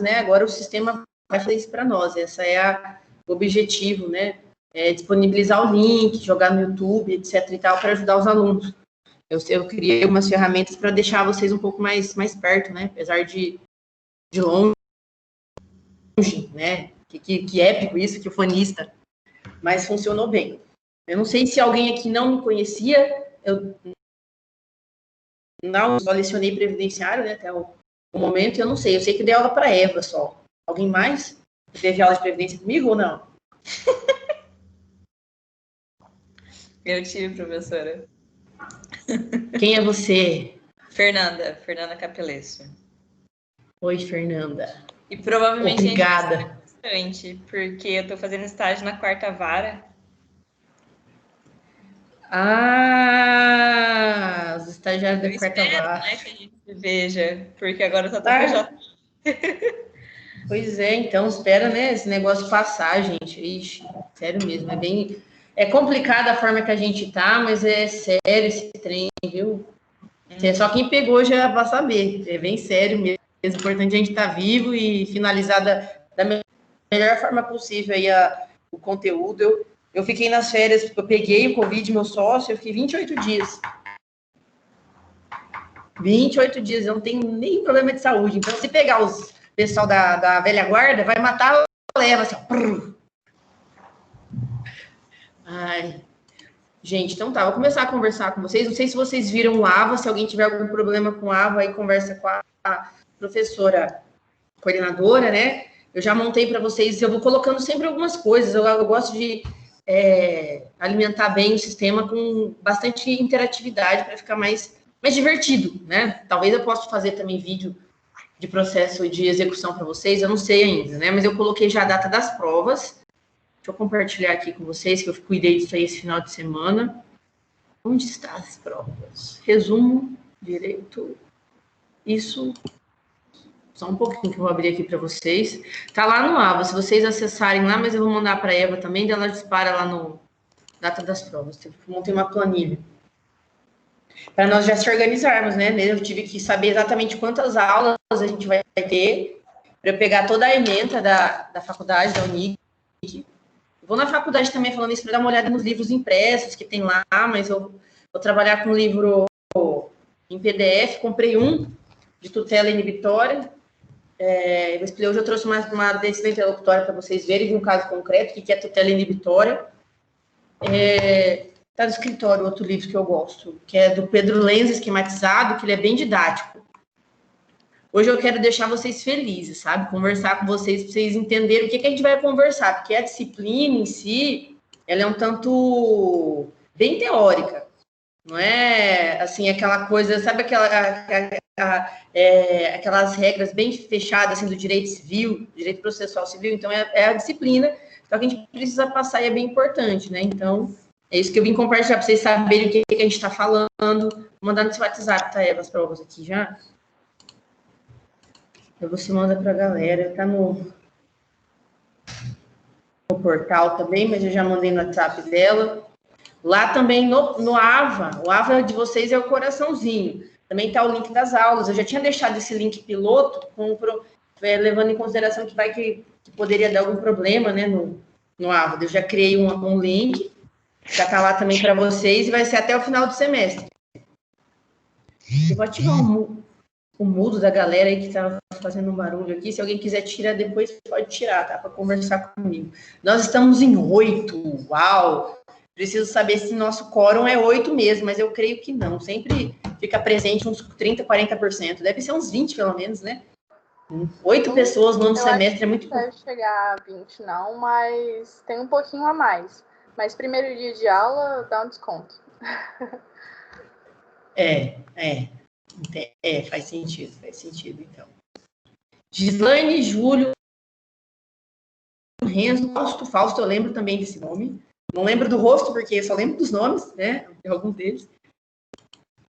né? Agora o sistema vai fazer isso para nós. Essa é o objetivo, né? É disponibilizar o link, jogar no YouTube, etc. e tal, para ajudar os alunos. Eu criei umas ferramentas para deixar vocês um pouco mais perto, né? Apesar de longe, né? Que épico isso, que o fanista. Mas funcionou bem. Eu não sei se alguém aqui não me conhecia, eu não só lecionei previdenciário, né, até o momento, eu não sei. Eu sei que dei aula para Eva só. Alguém mais teve aula de previdência comigo ou não? Eu tive, professora. Quem é você? Fernanda Capelleço. Oi, Fernanda. E provavelmente obrigada. A gente bastante, porque eu estou fazendo estágio na quarta vara. Ah, os estagiários da quarta vara. Né, que a gente se veja, porque agora eu só tô PJ. Pois é, então espera, né, esse negócio passar, gente. Ixi, sério mesmo, é complicada a forma que a gente tá, mas é sério esse trem, viu? Só quem pegou já vai saber, é bem sério mesmo. É importante a gente estar vivo e finalizar da melhor forma possível aí o conteúdo. Eu fiquei nas férias, eu peguei o Covid, meu sócio, eu fiquei 28 dias. 28 dias, eu não tenho nem problema de saúde. Então, se pegar os pessoal da velha guarda, vai matar, leva assim, ó. Ai. Gente, então tá, vou começar a conversar com vocês. Não sei se vocês viram o AVA, se alguém tiver algum problema com o AVA, aí conversa com a professora coordenadora, né? Eu já montei para vocês, eu vou colocando sempre algumas coisas. Eu gosto de alimentar bem o sistema com bastante interatividade para ficar mais divertido, né? Talvez eu possa fazer também vídeo de processo de execução para vocês, eu não sei ainda, né? Mas eu coloquei já a data das provas. Deixa eu compartilhar aqui com vocês, que eu cuidei disso aí esse final de semana. Onde estão as provas? Resumo, direito. Isso. Só um pouquinho que eu vou abrir aqui para vocês. Tá lá no AVA, se vocês acessarem lá, mas eu vou mandar para a Eva também, ela dispara lá no data das provas. Eu montei uma planilha. Para nós já se organizarmos, né? Eu tive que saber exatamente quantas aulas a gente vai ter, para eu pegar toda a ementa da faculdade, da Unic. Vou na faculdade também falando isso para dar uma olhada nos livros impressos que tem lá, mas eu vou trabalhar com livro em PDF. Comprei um de tutela inibitória. Hoje eu trouxe uma decisão interlocutória para vocês verem de um caso concreto, que é tutela inibitória. Está no escritório outro livro que eu gosto, que é do Pedro Lenz, esquematizado, que ele é bem didático. Hoje eu quero deixar vocês felizes, sabe? Conversar com vocês, para vocês entenderem o que a gente vai conversar, porque a disciplina em si, ela é um tanto bem teórica. Não é, assim, aquela coisa, sabe aquelas regras bem fechadas, assim, do direito civil, direito processual civil? Então, é a disciplina, só que a gente precisa passar e é bem importante, né? Então, é isso que eu vim compartilhar, para vocês saberem o que a gente está falando. Vou mandar no seu WhatsApp, tá, Eva, as provas aqui já. Você manda para a galera, tá no portal também, mas eu já mandei no WhatsApp dela. Lá também no AVA, o AVA de vocês é o coraçãozinho. Também está o link das aulas. Eu já tinha deixado esse link piloto, levando em consideração que poderia dar algum problema, né, no AVA. Eu já criei um link, já está lá também para vocês, e vai ser até o final do semestre. Eu vou ativar o mudo da galera aí que está fazendo um barulho aqui. Se alguém quiser tirar depois, pode tirar, tá? Para conversar comigo. Nós estamos em 8. Uau! Preciso saber se nosso quórum é 8 mesmo, mas eu creio que não. Sempre fica presente uns 30%, 40%. Deve ser uns 20, pelo menos, né? 8 pessoas no ano semestre é muito pouco. Não deve chegar a 20, não, mas tem um pouquinho a mais. Mas primeiro dia de aula dá um desconto. Faz sentido, então. Gislaine, Júlio, Renzo, Fausto, eu lembro também desse nome. Não lembro do rosto, porque eu só lembro dos nomes, né? De alguns deles.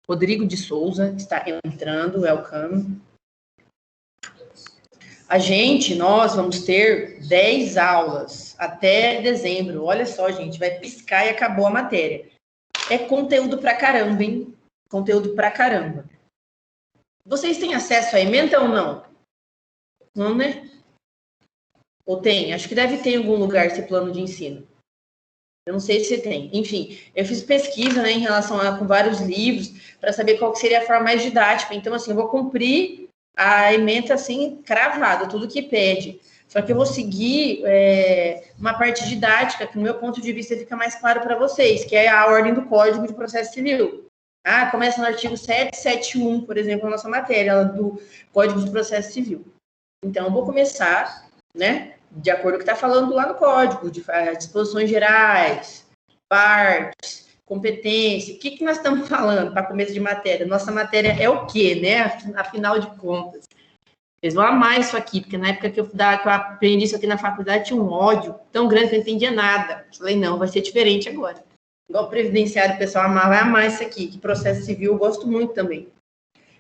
Rodrigo de Souza está entrando, welcome. Nós vamos ter 10 aulas até dezembro. Olha só, gente, vai piscar e acabou a matéria. É conteúdo pra caramba, hein? Conteúdo pra caramba. Vocês têm acesso à ementa ou não? Não, né? Ou tem? Acho que deve ter em algum lugar esse plano de ensino. Eu não sei se tem. Enfim, eu fiz pesquisa, né, em relação com vários livros para saber qual que seria a forma mais didática. Então, assim, eu vou cumprir a ementa, assim, cravada, tudo que pede. Só que eu vou seguir uma parte didática que, no meu ponto de vista, fica mais claro para vocês, que é a ordem do Código de Processo Civil. Começa no artigo 771, por exemplo, a nossa matéria do Código de Processo Civil. Então, eu vou começar, né, de acordo com o que está falando lá no código, de disposições gerais, partes, competência. O que nós estamos falando para começo de matéria? Nossa matéria é o quê, né? Afinal de contas. Vocês vão amar isso aqui, porque na época que eu aprendi isso aqui na faculdade, tinha um ódio tão grande que eu não entendia nada. Falei, não, vai ser diferente agora. Igual o previdenciário, o pessoal vai amar isso aqui, que processo civil eu gosto muito também.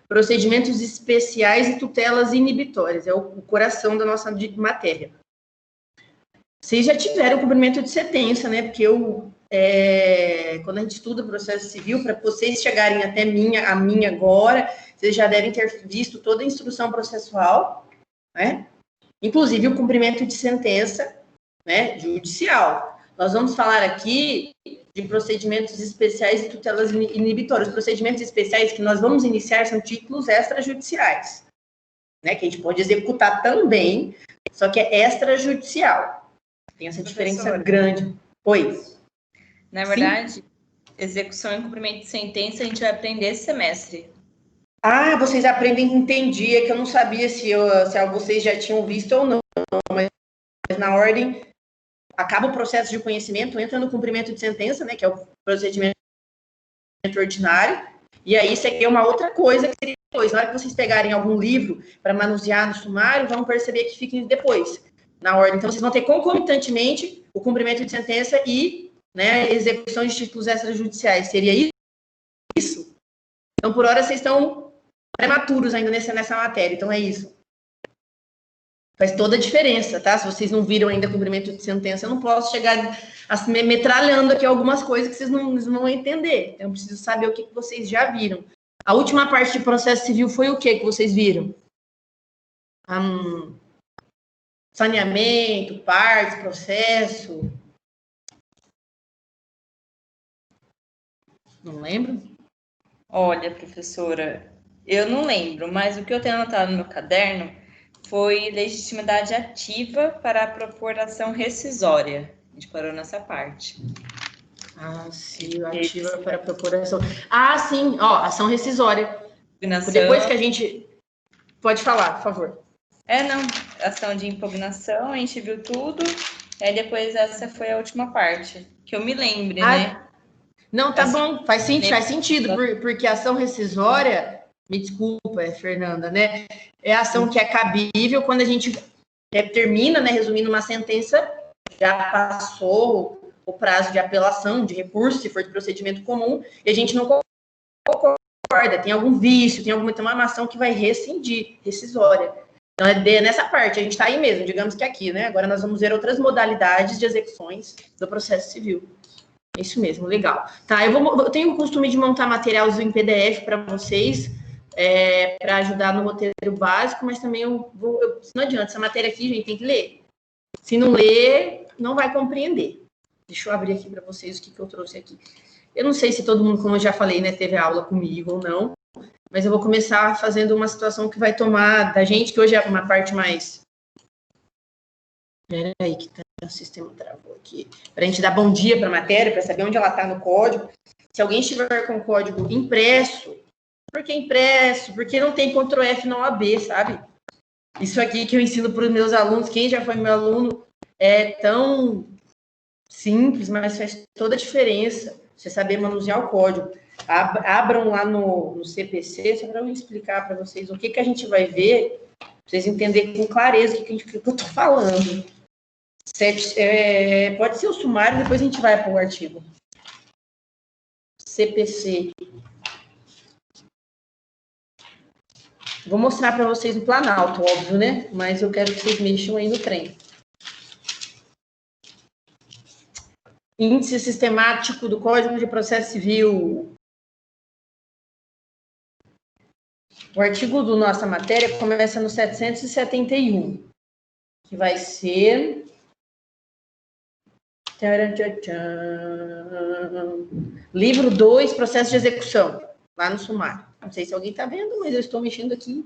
Procedimentos especiais e tutelas inibitórias, é o coração da nossa matéria. Vocês já tiveram cumprimento de sentença, né? Porque quando a gente estuda processo civil, para vocês chegarem até a minha agora, vocês já devem ter visto toda a instrução processual, né? Inclusive o cumprimento de sentença, né, judicial. Nós vamos falar aqui de procedimentos especiais e tutelas inibitórias. Os procedimentos especiais que nós vamos iniciar são títulos extrajudiciais, né? Que a gente pode executar também, só que é extrajudicial. Tem essa diferença grande. Oi. Na verdade, sim? Execução e cumprimento de sentença a gente vai aprender esse semestre. Vocês aprendem, entendi. É que eu não sabia se vocês já tinham visto ou não. Mas na ordem, acaba o processo de conhecimento, entra no cumprimento de sentença, né? Que é o procedimento ordinário. E aí, isso aqui é uma outra coisa que seria depois. Na hora que vocês pegarem algum livro para manusear no sumário, vão perceber que fica depois, na ordem. Então, vocês vão ter concomitantemente o cumprimento de sentença e, né, execução de títulos extrajudiciais. Seria isso? Então, por hora, vocês estão prematuros ainda nessa matéria. Então, é isso. Faz toda a diferença, tá? Se vocês não viram ainda cumprimento de sentença, eu não posso chegar metralhando aqui algumas coisas que vocês não vão entender. Então, eu preciso saber o que vocês já viram. A última parte de processo civil foi o que vocês viram? Saneamento, partes, processo. Não lembro? Olha, professora, eu não lembro, mas o que eu tenho anotado no meu caderno foi legitimidade ativa para a propor ação rescisória. A gente parou nessa parte. Sim, ativa para propor ação. Sim, ação rescisória. Impugnação. Depois que a gente... Pode falar, por favor. Ação de impugnação, a gente viu tudo. Aí depois essa foi a última parte, que eu me lembre, né? Não, tá bom, faz sentido, porque a ação rescisória, me desculpa, Fernanda, né? É a ação que é cabível quando a gente termina, né, resumindo uma sentença, já passou o prazo de apelação, de recurso, se for de procedimento comum, e a gente não concorda, tem algum vício, tem uma ação que vai rescindir, rescisória. Então, nessa parte, a gente está aí mesmo, digamos que aqui, né? Agora nós vamos ver outras modalidades de execuções do processo civil. Isso mesmo, legal. Tá, eu tenho o costume de montar materiais em PDF para vocês, para ajudar no roteiro básico, mas também não adianta, essa matéria aqui, gente, tem que ler. Se não ler, não vai compreender. Deixa eu abrir aqui para vocês o que eu trouxe aqui. Eu não sei se todo mundo, como eu já falei, né, teve aula comigo ou não, mas eu vou começar fazendo uma situação que vai tomar da gente, que hoje é uma parte mais... Peraí, que o sistema travou aqui. Para a gente dar bom dia para a matéria, para saber onde ela está no código. Se alguém estiver com o código impresso, por que impresso? Porque não tem Ctrl F na OAB, sabe? Isso aqui que eu ensino para os meus alunos, quem já foi meu aluno, é tão simples, mas faz toda a diferença você saber manusear o código. Abram lá no CPC, só para eu explicar para vocês o que a gente vai ver, para vocês entenderem com clareza o que eu estou falando. Pode ser o sumário, depois a gente vai para o artigo. CPC. Vou mostrar para vocês no Planalto, óbvio, né? Mas eu quero que vocês mexam aí no trem. Índice sistemático do Código de Processo Civil. O artigo do nossa matéria começa no 771, que vai ser... Livro 2, processo de execução, lá no sumário. Não sei se alguém está vendo, mas eu estou mexendo aqui.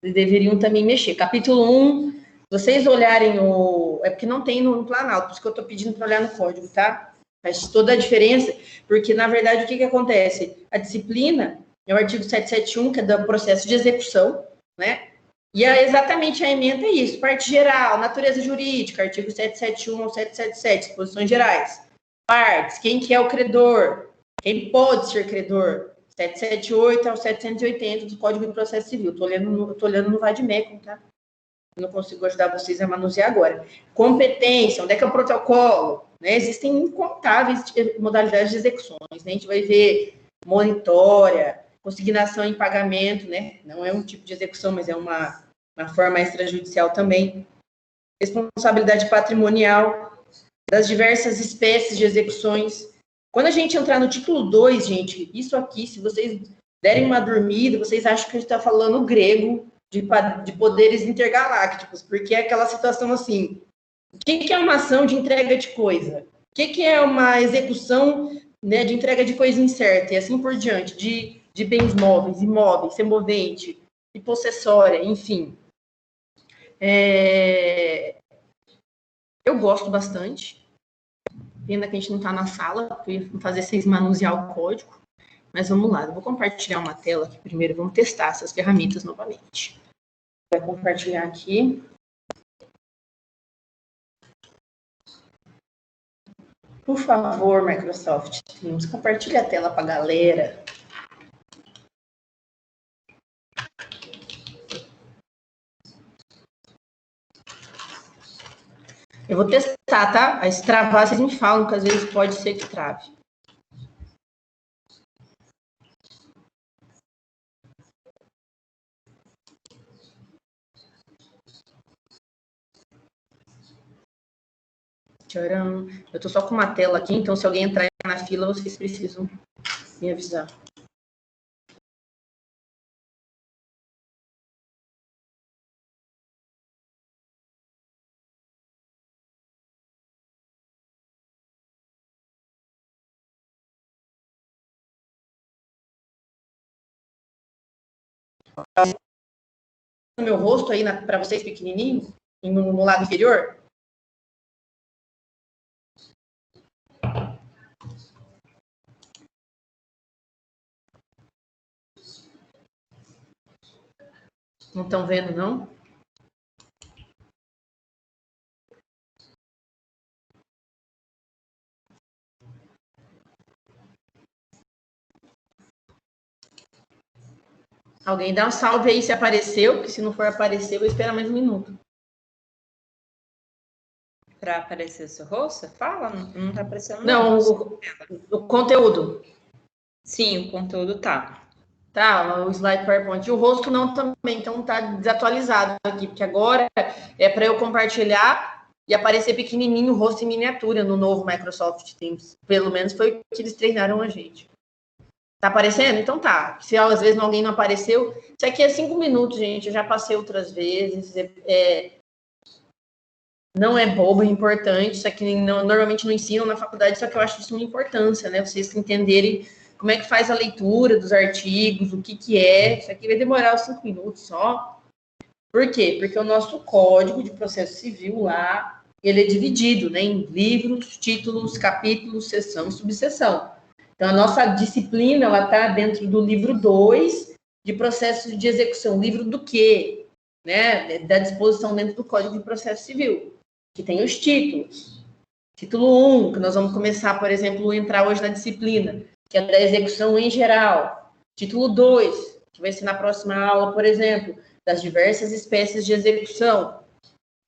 Eles deveriam também mexer. Capítulo 1, se vocês olharem o... É porque não tem no Planalto, por isso que eu estou pedindo para olhar no código, tá? Faz toda a diferença, porque, na verdade, o que acontece? A disciplina é o artigo 771, que é do processo de execução, né? E exatamente a ementa é isso, parte geral, natureza jurídica, artigo 771 ao 777, disposições gerais. Partes, quem que é o credor, quem pode ser credor, 778 ao 780 do Código de Processo Civil. Estou olhando no Vademecum, tá? Não consigo ajudar vocês a manusear agora. Competência, onde é que é o protocolo? Né? Existem incontáveis modalidades de execuções, né? A gente vai ver monitória, consignação em pagamento, né? Não é um tipo de execução, mas é uma forma extrajudicial também. Responsabilidade patrimonial das diversas espécies de execuções. Quando a gente entrar no título 2, gente, isso aqui, se vocês derem uma dormida, vocês acham que a gente está falando grego de poderes intergalácticos, porque é aquela situação assim, o que é uma ação de entrega de coisa? O que é uma execução, né, de entrega de coisa incerta? E assim por diante, de bens móveis, imóveis, semovente, e possessória, enfim. Eu gosto bastante. Pena que a gente não está na sala, porque eu ia fazer vocês manusear o código. Mas vamos lá, eu vou compartilhar uma tela aqui primeiro, vamos testar essas ferramentas novamente. Vou compartilhar aqui. Por favor, Microsoft Teams, compartilhe a tela para a galera. Eu vou testar, tá? Aí se travar, vocês me falam, que às vezes pode ser que trave. Tcharam. Eu tô só com uma tela aqui, então se alguém entrar na fila, vocês precisam me avisar. No meu rosto aí, para vocês pequenininho, no lado inferior. Não estão vendo, não? Alguém dá um salve aí se apareceu, porque se não for aparecer, eu vou esperar mais um minuto. Para aparecer o seu rosto? Fala, não está aparecendo. Não, o conteúdo. Sim, o conteúdo tá. Tá, o slide PowerPoint. E o rosto não também, então tá desatualizado aqui, porque agora é para eu compartilhar e aparecer pequenininho o rosto em miniatura no novo Microsoft Teams. Pelo menos foi o que eles treinaram a gente. Tá aparecendo? Então tá. Se às vezes alguém não apareceu, isso aqui é 5 minutos, gente. Eu já passei outras vezes. Não é bobo, é importante. Isso aqui normalmente não ensinam na faculdade, só que eu acho isso uma importância, né? Vocês entenderem como é que faz a leitura dos artigos, o que é. Isso aqui vai demorar uns 5 minutos só. Por quê? Porque o nosso Código de Processo Civil lá, ele é dividido, né, em livros, títulos, capítulos, seção e subseção. Então, a nossa disciplina, ela está dentro do livro 2 de processo de execução. Livro do quê? Né? Da disposição dentro do Código de Processo Civil, que tem os títulos. Título 1, que nós vamos começar, por exemplo, a entrar hoje na disciplina, que é da execução em geral. Título 2, que vai ser na próxima aula, por exemplo, das diversas espécies de execução.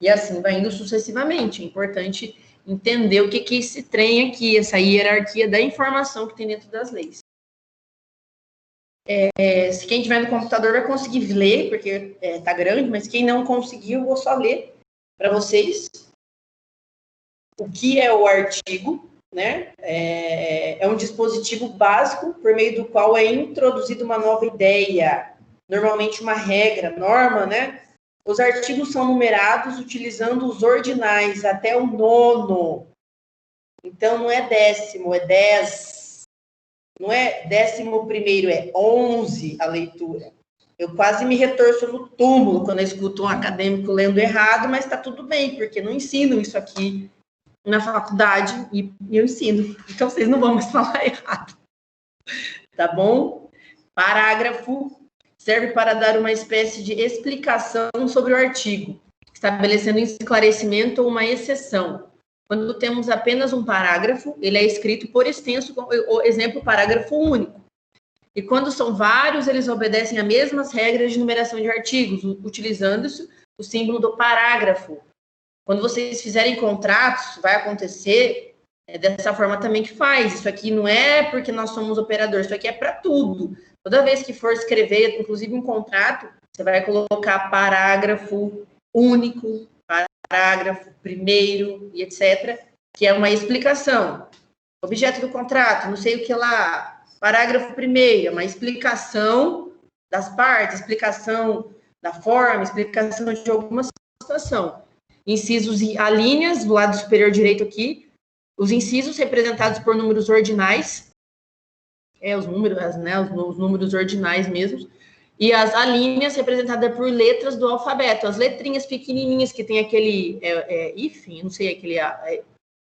E assim vai indo sucessivamente. É importante entender o que é esse trem aqui, essa hierarquia da informação que tem dentro das leis. Se quem tiver no computador vai conseguir ler, porque tá grande, mas quem não conseguir, eu vou só ler para vocês o que é o artigo, né? É um dispositivo básico por meio do qual é introduzida uma nova ideia normalmente uma regra, norma, né? Os artigos são numerados utilizando os ordinais até o 9º. Então, não é 10º, é 10. Não é 11º, é 11 a leitura. Eu quase me retorço no túmulo quando eu escuto um acadêmico lendo errado, mas está tudo bem, porque não ensino isso aqui na faculdade e eu ensino. Então, vocês não vão mais falar errado. Tá bom? Parágrafo serve para dar uma espécie de explicação sobre o artigo, estabelecendo um esclarecimento ou uma exceção. Quando temos apenas um parágrafo, ele é escrito por extenso, exemplo, parágrafo único. E quando são vários, eles obedecem às mesmas regras de numeração de artigos, utilizando-se o símbolo do parágrafo. Quando vocês fizerem contratos, vai acontecer dessa forma também que faz. Isso aqui não é porque nós somos operadores, isso aqui é para tudo. Toda vez que for escrever, inclusive um contrato, você vai colocar parágrafo único, parágrafo primeiro e etc., que é uma explicação. Objeto do contrato, não sei o que lá, parágrafo primeiro, uma explicação das partes, explicação da forma, explicação de alguma situação. Incisos e alíneas, do lado superior direito aqui, os incisos representados por números ordinais, os números, né, os números ordinais mesmo, e as alíneas representadas por letras do alfabeto, as letrinhas pequenininhas que tem aquele hífen, não sei, aquele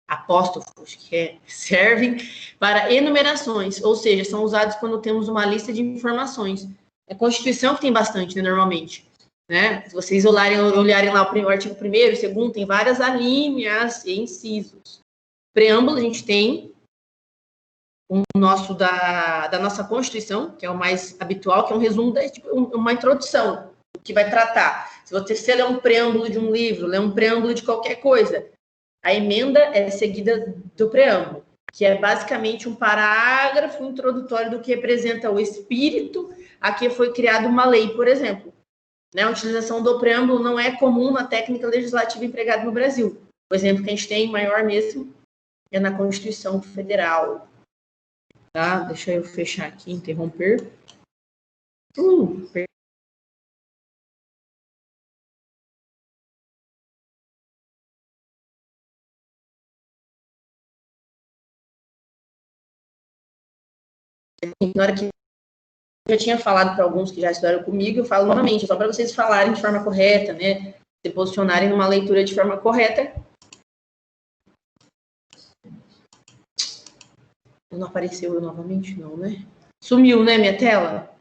apóstrofo, acho que servem para enumerações, ou seja, são usados quando temos uma lista de informações. É a Constituição que tem bastante, né, normalmente. Né? Se vocês olharem lá o artigo 1º, 2º, tem várias alíneas e incisos. Preâmbulo, a gente tem o nosso da nossa Constituição, que é o mais habitual, que é um resumo, tipo, uma introdução, que vai tratar. Se você lê um preâmbulo de um livro, lê um preâmbulo de qualquer coisa, a emenda é seguida do preâmbulo, que é basicamente um parágrafo introdutório do que representa o espírito a que foi criada uma lei, por exemplo. Né, a utilização do preâmbulo não é comum na técnica legislativa empregada no Brasil. O exemplo que a gente tem maior mesmo é na Constituição Federal. Tá? Deixa eu fechar aqui, interromper. Na hora que eu já tinha falado para alguns que já estudaram comigo, eu falo novamente, só para vocês falarem de forma correta, né? Se posicionarem numa leitura de forma correta. Não apareceu novamente, não, né? Sumiu, né, minha tela?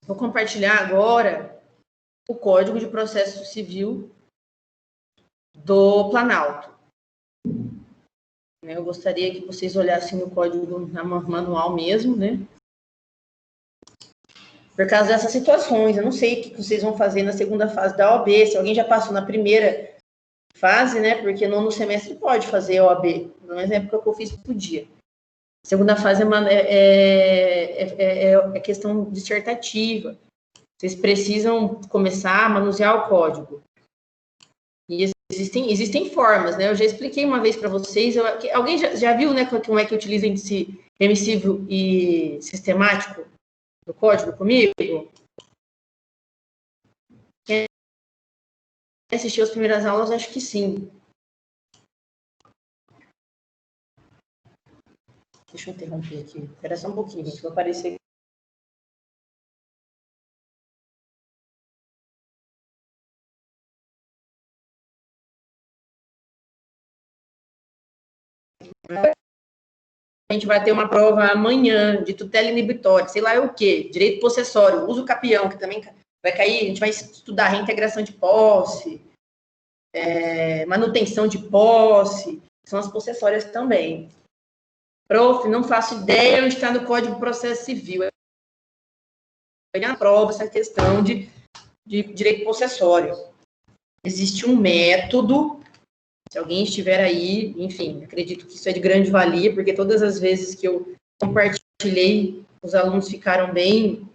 Vou compartilhar agora o Código de Processo Civil do Planalto. Eu gostaria que vocês olhassem no código manual mesmo, né? Por causa dessas situações, eu não sei o que vocês vão fazer na segunda fase da OAB, se alguém já passou na primeira fase, né? Porque no semestre pode fazer OAB, mas na época que eu fiz podia. A segunda fase é questão dissertativa. Vocês precisam começar a manusear o código. E existem formas, né? Eu já expliquei uma vez para vocês. Alguém já viu, né, como é que utiliza índice remissivo e sistemático do código comigo? Quem assistiu as primeiras aulas, acho que sim. Deixa eu interromper aqui. Espera só um pouquinho, gente. Vou aparecer. A gente vai ter uma prova amanhã de tutela inibitória, sei lá o quê, direito possessório, uso capião, que também vai cair, a gente vai estudar reintegração de posse, manutenção de posse, são as possessórias também. Prof, não faço ideia onde está no Código de Processo Civil. É na prova essa questão de direito possessório. Existe um método. Se alguém estiver aí, enfim, acredito que isso é de grande valia, porque todas as vezes que eu compartilhei, os alunos ficaram bem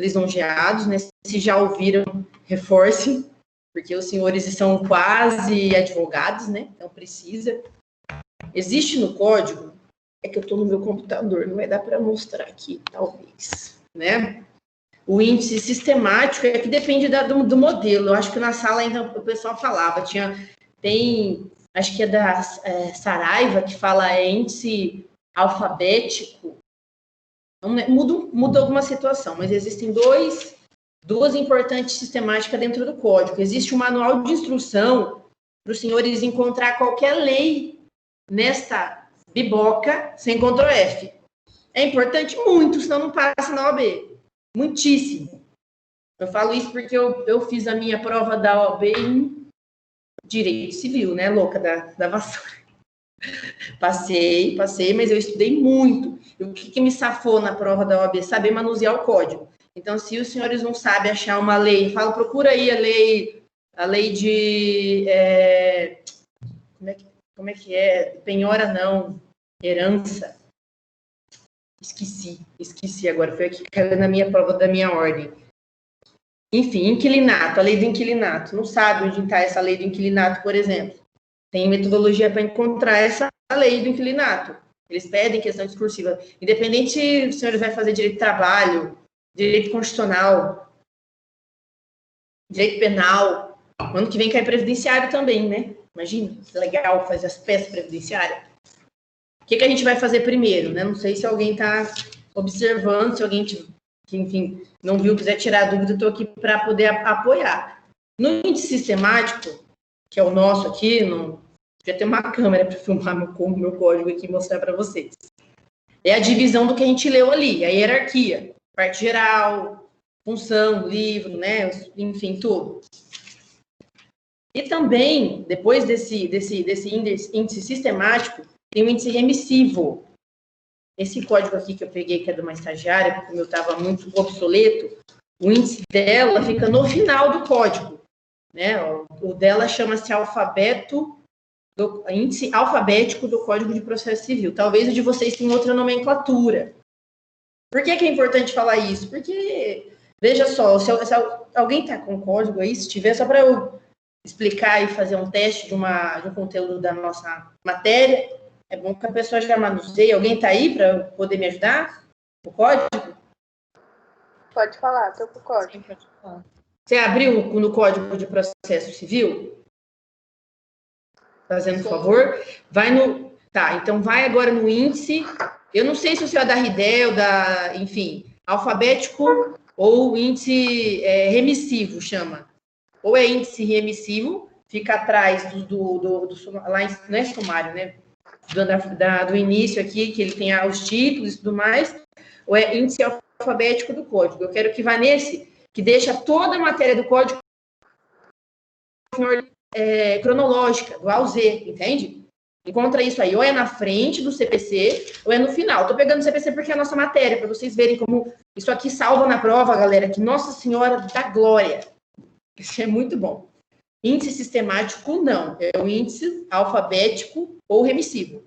lisonjeados, né? Se já ouviram, reforce, porque os senhores são quase advogados, né? Então precisa. existe no código, é que eu estou no meu computador, não vai dar para mostrar aqui, talvez, né? O índice sistemático é que depende do modelo. Eu acho que na sala ainda o pessoal falava, acho que é da Saraiva, que fala índice alfabético. Muda alguma situação, mas existem duas importantes sistemáticas dentro do código. Existe um manual de instrução para os senhores encontrar qualquer lei nesta biboca sem Ctrl F. É importante muito, senão não passa na OAB. Muitíssimo. Eu falo isso porque eu fiz a minha prova da OAB em Direito Civil, né, louca da vassoura. Passei, mas eu estudei muito. E o que me safou na prova da OAB? Saber manusear o código. Então, se os senhores não sabem achar uma lei, procura aí a lei de... como é que é? Penhora não, herança. Esqueci agora, foi aqui que caiu na minha prova da minha ordem. Enfim, inquilinato, a lei do inquilinato. Não sabe onde está essa lei do inquilinato, por exemplo. Tem metodologia para encontrar essa lei do inquilinato. Eles pedem questão discursiva. Independente se os senhores vai fazer direito de trabalho, direito constitucional, direito penal. Ano que vem cai previdenciário também, né? Imagina, que legal fazer as peças previdenciárias. O que a gente vai fazer primeiro, né? Não sei se alguém está observando, se alguém que, enfim, não viu, quiser tirar a dúvida, eu estou aqui para poder apoiar. No índice sistemático, que é o nosso aqui, já tem uma câmera para filmar meu código aqui e mostrar para vocês. É a divisão do que a gente leu ali, a hierarquia, parte geral, função, livro, né? Enfim, tudo. E também, depois desse índice sistemático, tem o índice remissivo. Esse código aqui que eu peguei, que é de uma estagiária, porque o meu estava muito obsoleto, o índice dela fica no final do código, né? O dela chama-se índice alfabético do Código de Processo Civil. Talvez o de vocês tenha outra nomenclatura. Por que é importante falar isso? Porque, veja só, se alguém está com código aí, se tiver, só para eu explicar e fazer um teste de um conteúdo da nossa matéria, é bom que a pessoa já manuseie. Alguém está aí para poder me ajudar? O código? Pode falar, estou com o código. Sim, pode falar. Você abriu no Código de Processo Civil? Fazendo favor? Então vai agora no índice. Eu não sei se o seu é da RIDEL, enfim, alfabético ou índice remissivo, chama. Ou é índice remissivo, fica atrás lá não é sumário, né? Do início aqui, que ele tem os títulos e tudo mais, ou é índice alfabético do código. Eu quero que vá nesse, que deixa toda a matéria do código em ordem cronológica, do A ao Z, entende? Encontra isso aí, ou é na frente do CPC, ou é no final. Estou pegando o CPC porque é a nossa matéria, para vocês verem como isso aqui salva na prova, galera, que Nossa Senhora da Glória. Isso é muito bom. Índice sistemático, não. É o índice alfabético ou remissivo.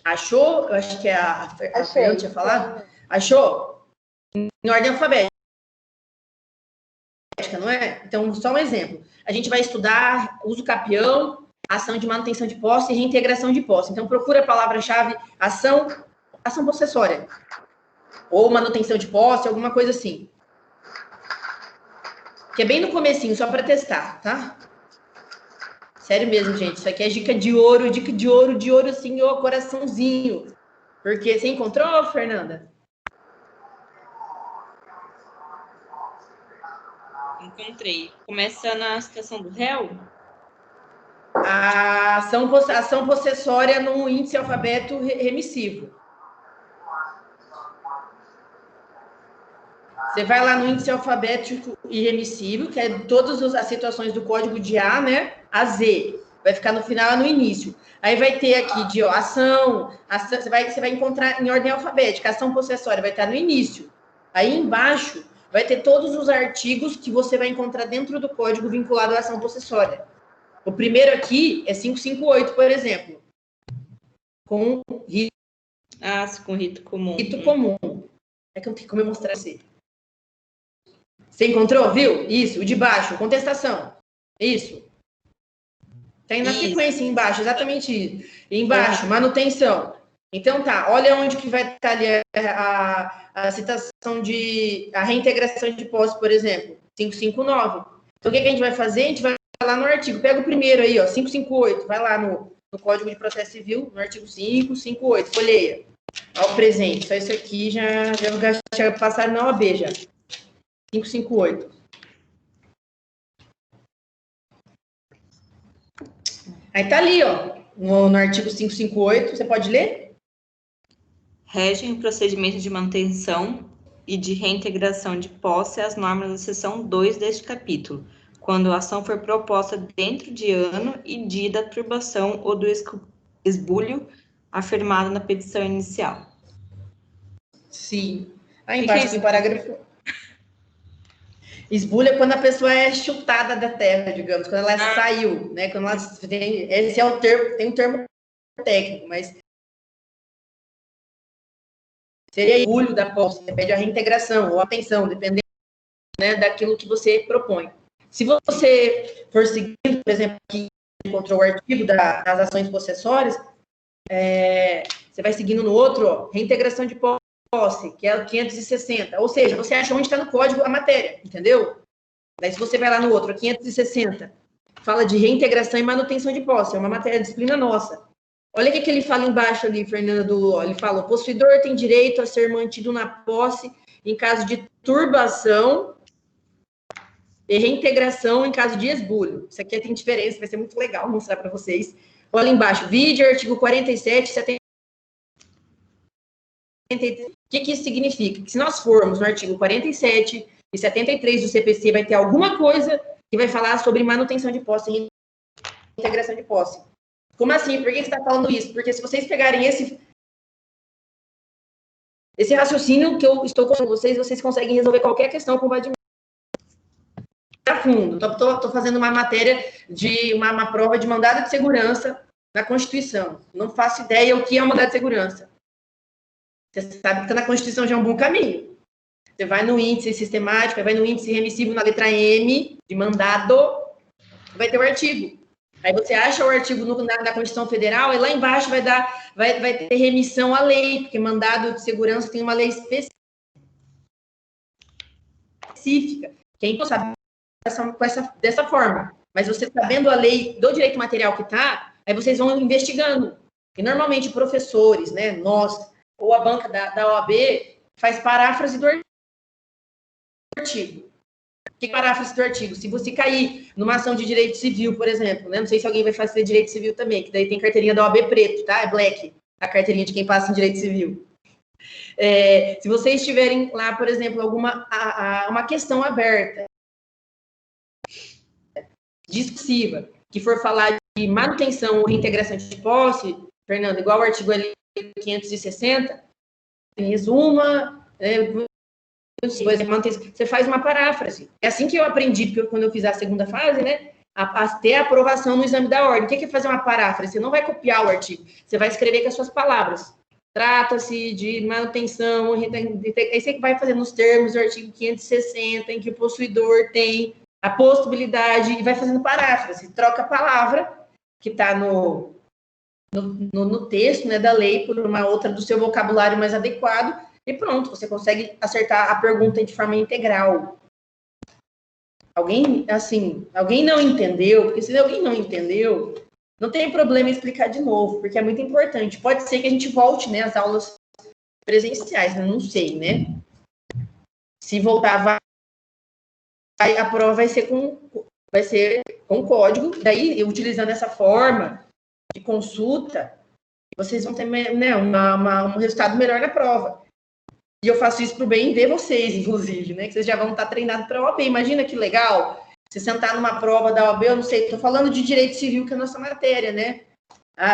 Achou? Eu acho que é a Fernanda tinha falado. Achou? Em ordem alfabética, não é? Então, só um exemplo. A gente vai estudar uso capião, ação de manutenção de posse e reintegração de posse. Então, procura a palavra-chave ação possessória. Ou manutenção de posse, alguma coisa assim. Que é bem no comecinho, só para testar, tá? Sério mesmo, gente. Isso aqui é dica de ouro, assim, ó, coraçãozinho. Porque você encontrou, Fernanda? Encontrei. Começa na citação do réu? A ação possessória no índice alfabeto remissivo. Você vai lá no índice alfabético e remissivo, que é todas as situações do código de A, né, a Z. Vai ficar no final e no início. Aí vai ter aqui de ação, você vai encontrar em ordem alfabética. Ação possessória vai estar no início. Aí embaixo vai ter todos os artigos que você vai encontrar dentro do código vinculado à ação possessória. O primeiro aqui é 558, por exemplo. Com rito. Com rito comum. Rito comum. É que eu não tenho como eu mostrar assim. Você encontrou? Viu? Isso. O de baixo, contestação. Isso. Tem na sequência embaixo, exatamente isso. E embaixo, manutenção. Então tá, olha onde que vai estar ali a citação a reintegração de posse, por exemplo, 559. Então o que a gente vai fazer? A gente vai lá no artigo, pega o primeiro aí, ó, 558, vai lá no Código de Processo Civil, no artigo 558, folheia. Ao presente, só isso aqui já passaram na OAB já. 558. Aí tá ali, ó, no artigo 558, você pode ler? Regem o procedimento de manutenção e de reintegração de posse às normas da seção 2 deste capítulo, quando a ação for proposta dentro de ano e dia da turbação ou do esbulho afirmado na petição inicial. Sim. Aí embaixo tem parágrafo. Esbulho é quando a pessoa é chutada da terra, digamos, quando ela saiu, né? Quando ela esse é o termo, tem um termo técnico, mas seria esbulho da posse, depende da reintegração ou atenção, dependendo, né, daquilo que você propõe. Se você for seguindo, por exemplo, aqui encontrou o artigo das ações possessórias, você vai seguindo no outro, ó, reintegração de posse, que é o 560. Ou seja, você acha onde está no código a matéria, entendeu? Daí, se você vai lá no outro, 560, fala de reintegração e manutenção de posse, é uma matéria de disciplina nossa. Olha o que ele fala embaixo ali, Fernanda, ele fala: o possuidor tem direito a ser mantido na posse em caso de turbação e reintegração em caso de esbulho. Isso aqui tem diferença, vai ser muito legal mostrar para vocês. Olha embaixo, vídeo, artigo 47, 70. O que isso significa? Que se nós formos no artigo 47 e 73 do CPC, vai ter alguma coisa que vai falar sobre manutenção de posse e integração de posse. Como assim? Por que você está falando isso? Porque se vocês pegarem esse raciocínio que eu estou com vocês conseguem resolver qualquer questão com o a fundo. Estou fazendo uma matéria de uma prova de mandado de segurança na Constituição. Não faço ideia o que é um mandado de segurança. Você sabe que está na Constituição já é um bom caminho. Você vai no índice sistemático, vai no índice remissivo na letra M, de mandado, vai ter o artigo. Aí você acha o artigo na Constituição Federal, e lá embaixo vai ter remissão à lei, porque mandado de segurança tem uma lei específica. Quem não sabe dessa forma. Mas você sabendo a lei do direito material que está, aí vocês vão investigando. E normalmente professores, né, nós, ou a banca da OAB, faz paráfrase do artigo. O que é paráfrase do artigo? Se você cair numa ação de direito civil, por exemplo, né? Não sei se alguém vai fazer direito civil também, que daí tem carteirinha da OAB preto, tá? É black, a carteirinha de quem passa em direito civil. Se vocês tiverem lá, por exemplo, uma questão aberta, discursiva, que for falar de manutenção ou reintegração de posse, Fernando, igual o artigo ali 560, resuma, você faz uma paráfrase. É assim que eu aprendi, quando eu fiz a segunda fase, né? A ter a aprovação no exame da ordem. O que é fazer uma paráfrase? Você não vai copiar o artigo, você vai escrever com as suas palavras. Trata-se de manutenção, aí você vai fazendo os termos do artigo 560, em que o possuidor tem a possibilidade, e vai fazendo paráfrase, troca a palavra que está no texto, né, da lei por uma outra do seu vocabulário mais adequado, e pronto, você consegue acertar a pergunta de forma integral. Alguém não entendeu? Porque se alguém não entendeu, não tem problema em explicar de novo, porque é muito importante. Pode ser que a gente volte, né, às aulas presenciais, né? Não sei, né? Se voltar, a prova vai ser com código, daí, utilizando essa forma de consulta, vocês vão ter, né, um resultado melhor na prova. E eu faço isso para o bem de vocês, inclusive, né? Que vocês já vão estar treinados para a OAB. Imagina que legal você sentar numa prova da OAB, eu não sei, estou falando de direito civil, que é a nossa matéria, né?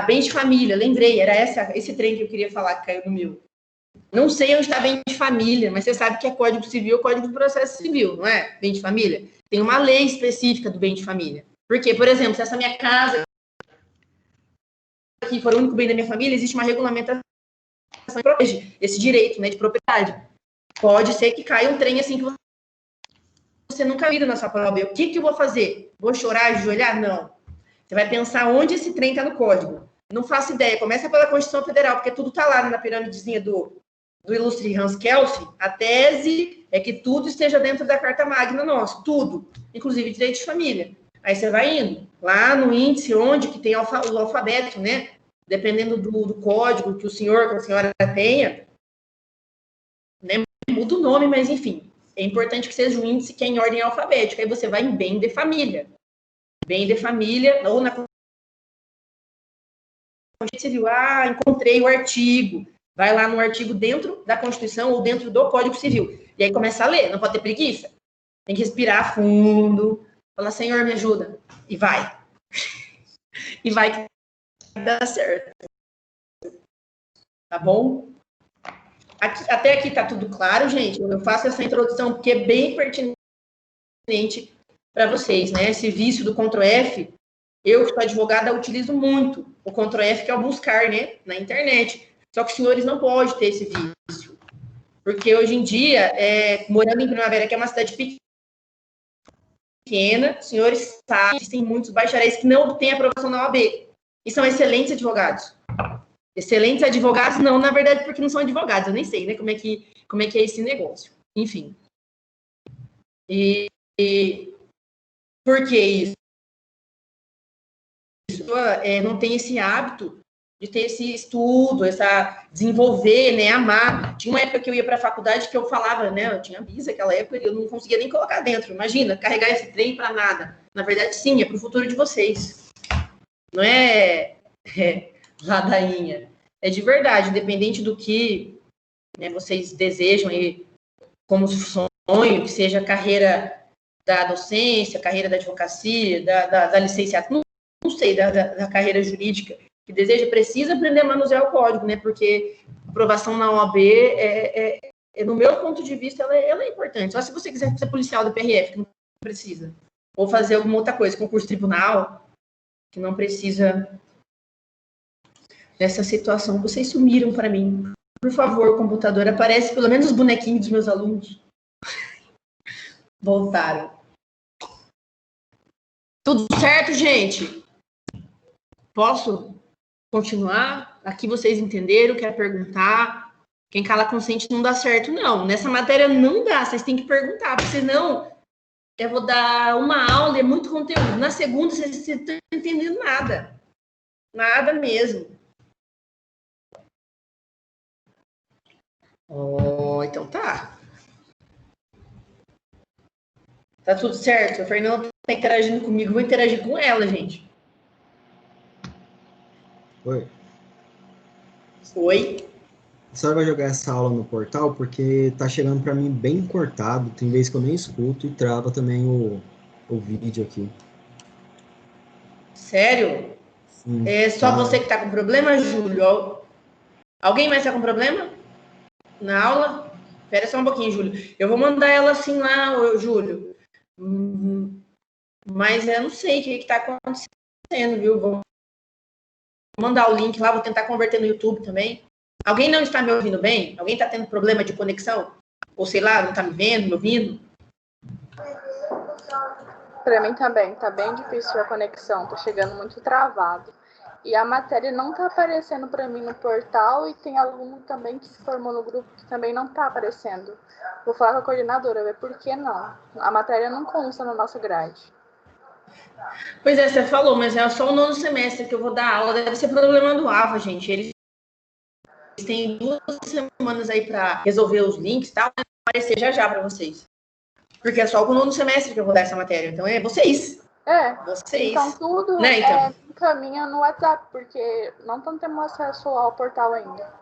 Bem de família, lembrei, era esse trem que eu queria falar, que caiu no meu. Não sei onde está bem de família, mas você sabe que é Código Civil, Código do Processo Civil, não é? Bem de família. Tem uma lei específica do bem de família. Porque, por exemplo, se essa minha casa aqui for o único bem da minha família, existe uma regulamentação que protege esse direito, né, de propriedade. Pode ser que caia um trem assim que você nunca viu na sua prova. O que eu vou fazer? Vou chorar, ajoelhar? Não. Você vai pensar onde esse trem está no código. Não faço ideia. Começa pela Constituição Federal, porque tudo está lá na pirâmidezinha do ilustre Hans Kelsen. A tese é que tudo esteja dentro da Carta Magna nossa, tudo, inclusive direito de família. Aí você vai indo lá no índice onde que tem o alfabeto, né? Dependendo do código que o senhor, que a senhora tenha, né? Muda o nome, mas enfim. É importante que seja um índice que é em ordem alfabética. Aí você vai em bem de família. Bem de família, ou na Constituição Civil. Ah, encontrei o artigo. Vai lá no artigo dentro da Constituição ou dentro do Código Civil. E aí começa a ler, não pode ter preguiça. Tem que respirar fundo. Fala, Senhor, me ajuda. E vai. E vai dar certo. Tá bom? Até aqui tá tudo claro, gente. Eu faço essa introdução porque é bem pertinente para vocês, né? Esse vício do Ctrl+F, eu que sou advogada utilizo muito o Ctrl+F, que é o buscar, né? Na internet. Só que os senhores não podem ter esse vício. Porque hoje em dia, morando em Primavera, que é uma cidade pequena, os senhores sabem que tem muitos bacharéis que não têm aprovação na OAB. E são excelentes advogados. Excelentes advogados, não, na verdade, porque não são advogados. Eu nem sei, né, como é que é esse negócio. Enfim. E por que isso? Não tem esse hábito de ter esse estudo, desenvolver, né, amar. Tinha uma época que eu ia para a faculdade que eu falava, né, eu tinha bis naquela época e eu não conseguia nem colocar dentro. Imagina, carregar esse trem para nada. Na verdade, sim, é para o futuro de vocês. Não é ladainha. É de verdade, independente do que, né, vocês desejam aí como sonho, que seja a carreira da docência, a carreira da advocacia, da licenciatura, não sei, da carreira jurídica, que deseja, precisa aprender a manusear o código, né? Porque a aprovação na OAB, no meu ponto de vista, ela é importante. Só se você quiser ser policial da PRF, que não precisa. Ou fazer alguma outra coisa, concurso tribunal, que não precisa dessa situação. Vocês sumiram para mim. Por favor, computador, aparece pelo menos os bonequinhos dos meus alunos. Voltaram. Tudo certo, gente? Posso continuar? Aqui vocês entenderam, quer perguntar? Quem cala consente não dá certo, não. Nessa matéria não dá, vocês têm que perguntar, porque senão eu vou dar uma aula, é muito conteúdo. Na segunda, vocês não estão entendendo nada. Nada mesmo. Então tá. Tá tudo certo? A Fernanda tá interagindo comigo, vou interagir com ela, gente. Oi. Oi. A senhora vai jogar essa aula no portal porque tá chegando para mim bem cortado, tem vezes que eu nem escuto e trava também o vídeo aqui. Sério? Sim, É só você que tá com problema, Júlio? Alguém mais tá com problema? Na aula? Espera só um pouquinho, Júlio. Eu vou mandar ela assim lá, Júlio. Mas eu não sei o que está acontecendo, viu? Vou mandar o link lá, vou tentar converter no YouTube também. Alguém não está me ouvindo bem? Alguém está tendo problema de conexão? Ou sei lá, não está me vendo, me ouvindo? Para mim também, tá bem difícil a conexão, tá chegando muito travado. E a matéria não tá aparecendo para mim no portal e tem aluno também que se formou no grupo que também não tá aparecendo. Vou falar com a coordenadora, ver por que não. A matéria não consta na nossa grade. Pois é, você falou, mas é só o 9º semestre que eu vou dar aula. Deve ser problema do AVA, gente. Eles têm 2 semanas aí para resolver os links e tal. Vai aparecer já para vocês. Porque é só o 9º semestre que eu vou dar essa matéria. Então é vocês. Vocês. Então tudo né, então? encaminha no WhatsApp, porque não estão tendo acesso ao portal ainda.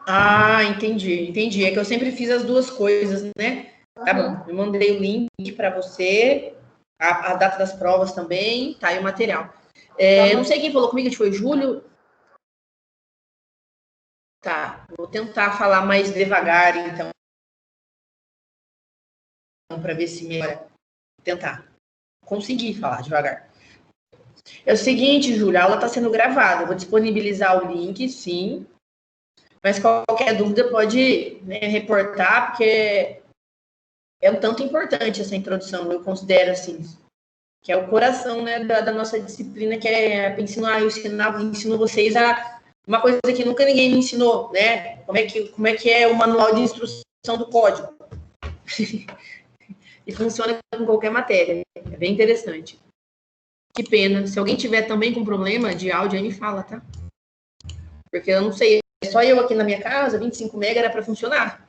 Ah, entendi. É que eu sempre fiz as duas coisas, né? Tá bom, eu mandei o link para você, a data das provas também, tá, e o material. Eu não sei quem falou comigo, foi o Júlio. Tá, vou tentar falar mais devagar, então, para ver se melhora. Vou tentar. Consegui falar devagar. É o seguinte, Júlia, a aula está sendo gravada. Eu vou disponibilizar o link, sim. Mas qualquer dúvida pode, né, reportar, porque é um tanto importante essa introdução, eu considero assim. que é o coração, né, da nossa disciplina, que é ensino vocês a uma coisa que nunca ninguém me ensinou, né? Como é que é o manual de instrução do código. E funciona com qualquer matéria. É bem interessante. Que pena. Se alguém tiver também com problema de áudio, aí me fala, tá? Porque eu não sei. É só eu aqui na minha casa, 25 mega era para funcionar.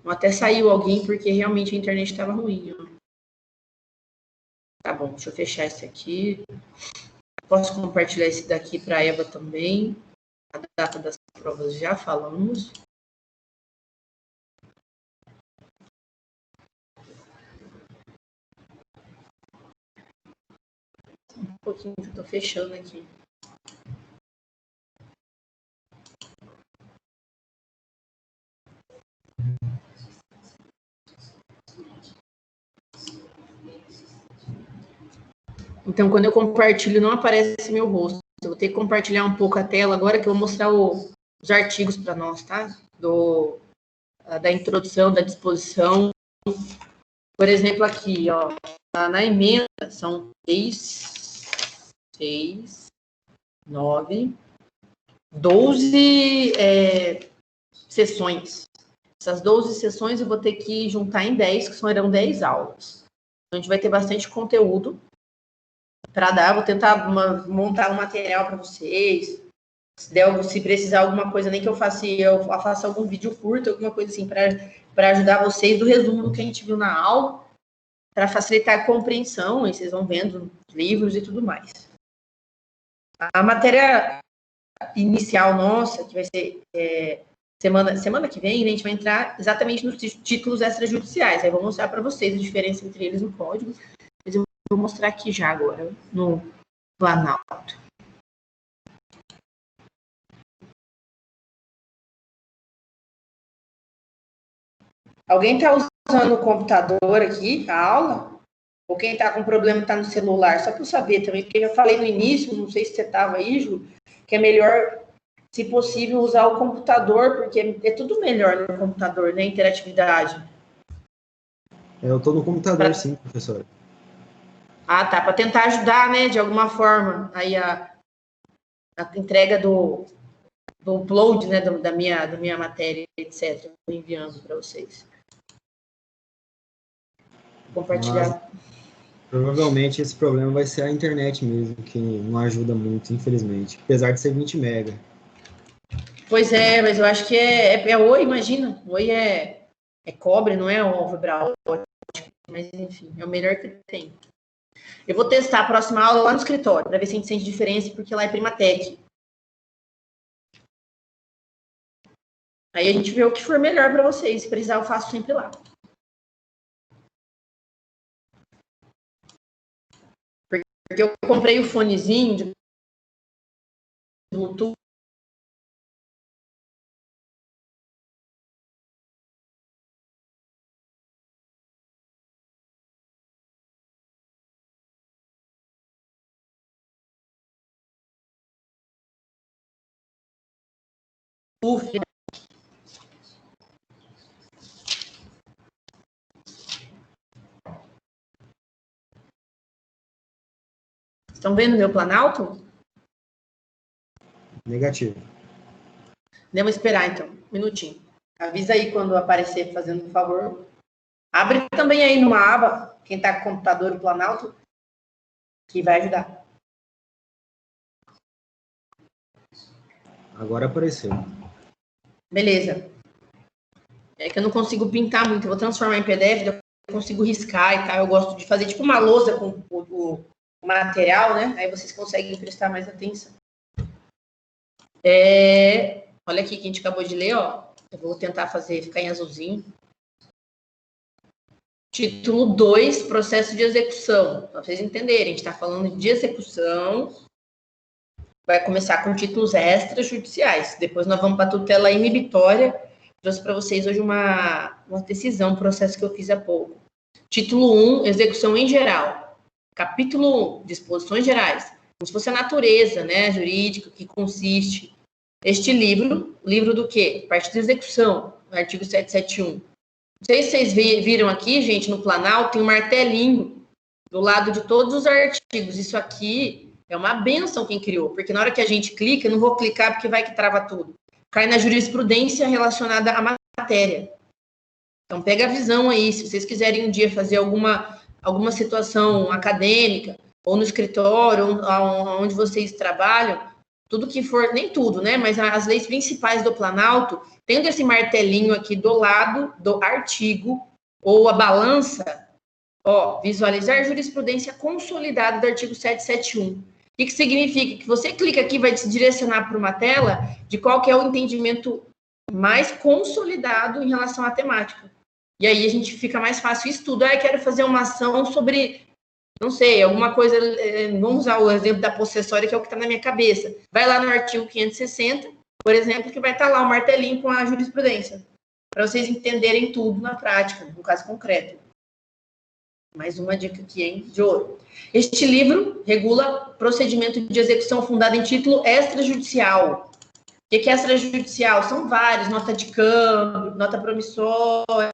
Até saiu alguém porque realmente a internet estava ruim. Ó. Tá bom, deixa eu fechar esse aqui. Posso compartilhar esse daqui para a Eva também. A data das provas já falamos. Um pouquinho que eu tô fechando aqui. Então, quando eu compartilho, não aparece meu rosto. Eu vou ter que compartilhar um pouco a tela agora, que eu vou mostrar os artigos para nós, tá? Da introdução, da disposição. Por exemplo, aqui, ó, na emenda, são 12 sessões. Essas 12 sessões eu vou ter que juntar em 10, que serão 10 aulas. Então, a gente vai ter bastante conteúdo para dar. Vou tentar montar um material para vocês. Se precisar alguma coisa, nem que eu faça algum vídeo curto, alguma coisa assim, para ajudar vocês do resumo do que a gente viu na aula, para facilitar a compreensão, e vocês vão vendo livros e tudo mais. A matéria inicial nossa, que vai ser semana que vem, a gente vai entrar exatamente nos títulos extrajudiciais. Aí eu vou mostrar para vocês a diferença entre eles no código. Mas eu vou mostrar aqui já agora, no Planalto. Alguém está usando o computador aqui, a aula? Ou quem está com problema está no celular? Só para eu saber também, porque eu falei no início, não sei se você estava aí, Ju, que é melhor, se possível, usar o computador, porque é tudo melhor no computador, né? Interatividade. Eu estou no computador, sim, professora. Ah, tá, para tentar ajudar, né, de alguma forma, aí a entrega do upload, né, da minha matéria, etc. Estou enviando para vocês. Compartilhar. Provavelmente esse problema vai ser a internet mesmo, que não ajuda muito, infelizmente. Apesar de ser 20 mega. Pois é, mas eu acho que é Oi, imagina. Oi é cobre, não é o fibra ótica. Mas, enfim, é o melhor que tem. Eu vou testar a próxima aula lá no escritório, para ver se a gente sente diferença, porque lá é Primatec. Aí a gente vê o que for melhor para vocês. Se precisar, eu faço sempre lá. Porque eu comprei o fonezinho de Bluetooth. Estão vendo meu Planalto? Negativo. Vamos esperar, então. Um minutinho. Avisa aí quando aparecer, fazendo um favor. Abre também aí numa aba, quem está com o computador o Planalto, que vai ajudar. Agora apareceu. Beleza. É que eu não consigo pintar muito. Eu vou transformar em PDF, eu consigo riscar e tal. Eu gosto de fazer tipo uma lousa com o material, né? Aí vocês conseguem prestar mais atenção. Olha aqui que a gente acabou de ler, ó. Eu vou tentar ficar em azulzinho. Título 2, processo de execução. Para vocês entenderem, a gente está falando de execução. Vai começar com títulos extrajudiciais. Depois nós vamos para a tutela inibitória. Trouxe para vocês hoje uma decisão, um processo que eu fiz há pouco. Título 1, execução em geral. Capítulo 1, disposições gerais. Como se fosse a natureza, né, jurídica, que consiste. Este livro do quê? Parte de execução, artigo 771. Não sei se vocês viram aqui, gente, no Planalto, tem um martelinho do lado de todos os artigos. Isso aqui é uma bênção quem criou, porque na hora que a gente clica, eu não vou clicar porque vai que trava tudo. Cai na jurisprudência relacionada à matéria. Então, pega a visão aí, se vocês quiserem um dia fazer alguma situação acadêmica, ou no escritório, onde vocês trabalham, tudo que for, nem tudo, né? Mas as leis principais do Planalto, tendo esse martelinho aqui do lado do artigo, ou a balança, ó, visualizar jurisprudência consolidada do artigo 771. O que significa? Que você clica aqui, vai te direcionar para uma tela de qual que é o entendimento mais consolidado em relação à temática. E aí a gente fica mais fácil o estudo. Ah, eu quero fazer uma ação sobre, não sei, alguma coisa, vamos usar o exemplo da possessória, que é o que está na minha cabeça. Vai lá no artigo 560, por exemplo, que vai estar lá o martelinho com a jurisprudência, para vocês entenderem tudo na prática, no caso concreto. Mais uma dica aqui, hein, de ouro. Este livro regula procedimento de execução fundado em título extrajudicial. O que é extrajudicial? São vários, nota de câmbio, nota promissória,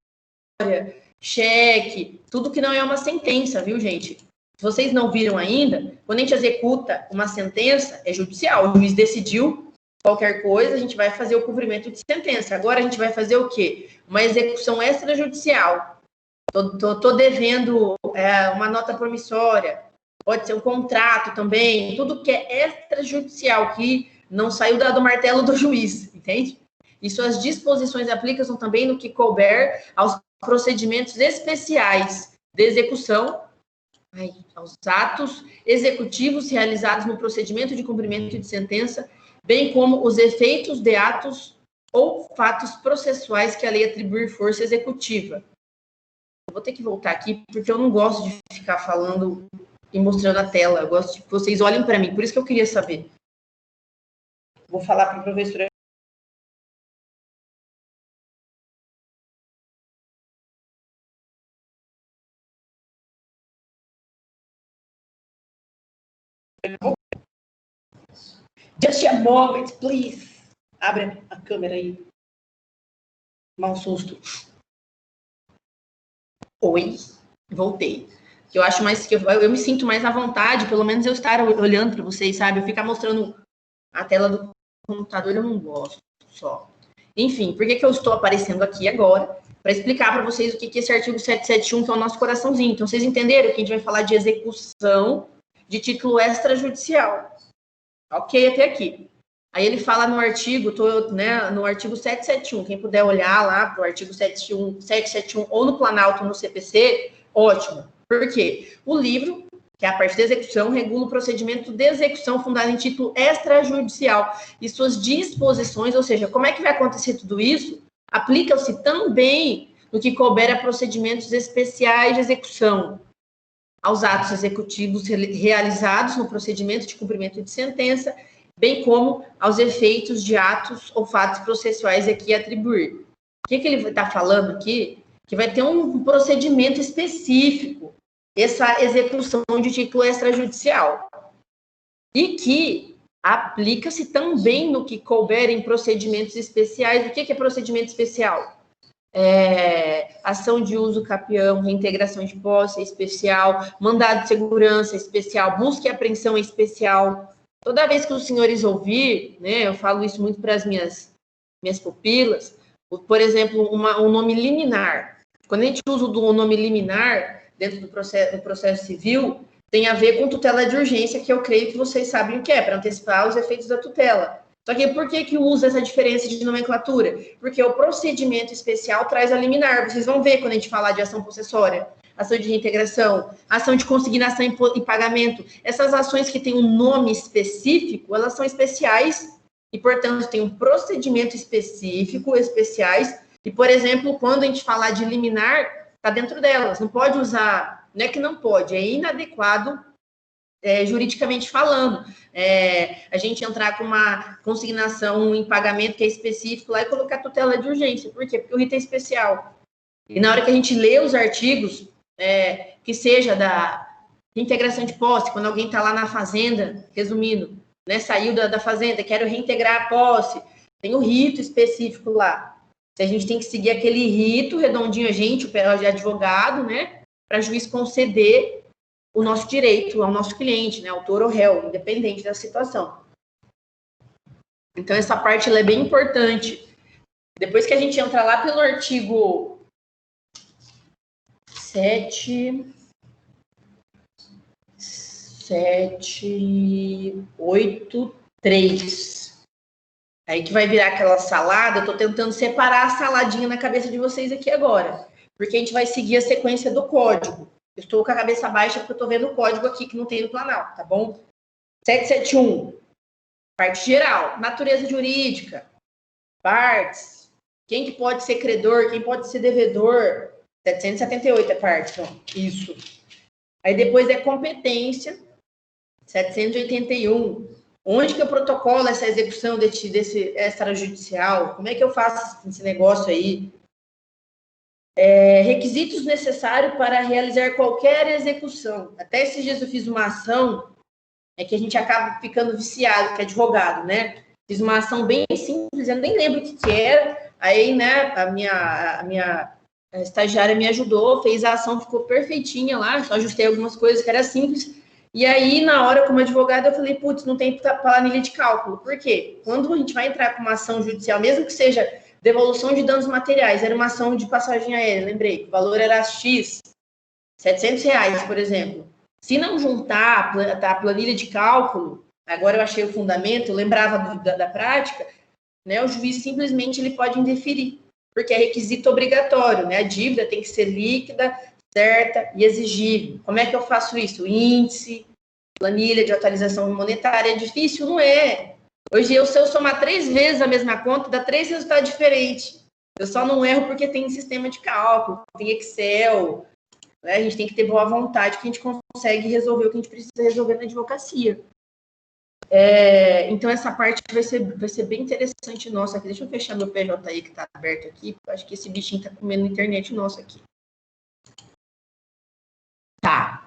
cheque, tudo que não é uma sentença, viu, gente? Se vocês não viram ainda, quando a gente executa uma sentença, é judicial. O juiz decidiu qualquer coisa, a gente vai fazer o cumprimento de sentença. Agora a gente vai fazer o quê? Uma execução extrajudicial. Tô devendo uma nota promissória, pode ser um contrato também, tudo que é extrajudicial, que não saiu do martelo do juiz, entende? E suas disposições aplicam também no que couber aos procedimentos especiais de execução, aos atos executivos realizados no procedimento de cumprimento de sentença, bem como os efeitos de atos ou fatos processuais que a lei atribuir força executiva. Eu vou ter que voltar aqui, porque eu não gosto de ficar falando e mostrando a tela. Eu gosto que vocês olhem para mim, por isso que eu queria saber. Vou falar para a professora. Just a moment, please. Abre a câmera aí. Dá um susto. Oi, voltei. Eu acho mais que eu me sinto mais à vontade, pelo menos eu estar olhando para vocês, sabe? Eu ficar mostrando a tela do computador, eu não gosto só. Enfim, por que eu estou aparecendo aqui agora? Para explicar para vocês o que é esse artigo 771, que é o nosso coraçãozinho. Então, vocês entenderam que a gente vai falar de execução de título extrajudicial. Ok, até aqui. Aí ele fala no artigo, no artigo 771, quem puder olhar lá para o artigo 771 ou no Planalto ou no CPC, ótimo. Por quê? O livro, que é a parte da execução, regula o procedimento de execução fundado em título extrajudicial e suas disposições, ou seja, como é que vai acontecer tudo isso? Aplica-se também no que couber a procedimentos especiais de execução, aos atos executivos realizados no procedimento de cumprimento de sentença, bem como aos efeitos de atos ou fatos processuais aqui atribuir. O que ele está falando aqui? Que vai ter um procedimento específico, essa execução de título extrajudicial, e que aplica-se também no que couber em procedimentos especiais. O que é procedimento especial? Ação de uso capião, reintegração de posse é especial, mandado de segurança é especial, busca e apreensão é especial. Toda vez que os senhores ouvir, né, eu falo isso muito para as minhas pupilas, por exemplo, um nome liminar. Quando a gente usa o nome liminar dentro do processo civil, tem a ver com tutela de urgência, que eu creio que vocês sabem o que é, para antecipar os efeitos da tutela. Só que por que usa essa diferença de nomenclatura? Porque o procedimento especial traz a liminar. Vocês vão ver quando a gente falar de ação possessória, ação de reintegração, ação de consignação e pagamento. Essas ações que têm um nome específico, elas são especiais e, portanto, tem um procedimento específico, especiais. E, por exemplo, quando a gente falar de liminar, está dentro delas. Não pode usar, não é que não pode, é inadequado juridicamente falando. A gente entrar com uma consignação em pagamento que é específico lá e colocar tutela de urgência. Por quê? Porque o rito é especial. E na hora que a gente lê os artigos, que seja da reintegração de posse, quando alguém está lá na fazenda, resumindo, né, saiu da fazenda, quero reintegrar a posse, tem o rito específico lá. A gente tem que seguir aquele rito redondinho, o advogado, né, para juiz conceder o nosso direito ao nosso cliente, né, autor ou réu, independente da situação. Então, essa parte ela é bem importante. Depois que a gente entra lá pelo artigo 783, aí que vai virar aquela salada. Eu tô tentando separar a saladinha na cabeça de vocês aqui agora, porque a gente vai seguir a sequência do código. Eu estou com a cabeça baixa porque eu tô vendo o código aqui que não tem no Planalto, tá bom? 771, parte geral, natureza jurídica, partes, quem que pode ser credor, quem pode ser devedor, 778 é parte, ó, isso. Aí depois é competência, 781, onde que eu protocolo essa execução desse extrajudicial, como é que eu faço esse negócio aí? Requisitos necessários para realizar qualquer execução. Até esses dias eu fiz uma ação, que a gente acaba ficando viciado, que é advogado, né? Fiz uma ação bem simples, eu nem lembro o que era. Aí, né, a minha estagiária me ajudou, fez a ação, ficou perfeitinha lá, só ajustei algumas coisas que era simples. E aí, na hora, como advogada, eu falei, putz, não tem planilha de cálculo. Por quê? Quando a gente vai entrar com uma ação judicial, mesmo que seja devolução de danos materiais, era uma ação de passagem aérea, lembrei, o valor era X, R$700, por exemplo. Se não juntar a planilha de cálculo, agora eu achei o fundamento, eu lembrava da prática, né, o juiz simplesmente ele pode indeferir, porque é requisito obrigatório, né, a dívida tem que ser líquida, certa e exigível. Como é que eu faço isso? Índice, planilha de atualização monetária, é difícil? Não é. Hoje, se eu somar 3 vezes a mesma conta, dá 3 resultados diferentes. Eu só não erro porque tem sistema de cálculo, tem Excel, né? A gente tem que ter boa vontade que a gente consegue resolver o que a gente precisa resolver na advocacia. Então, essa parte vai ser bem interessante nossa aqui. Deixa eu fechar meu PJ que está aberto aqui, porque eu acho que esse bichinho está comendo a internet nossa aqui. Tá.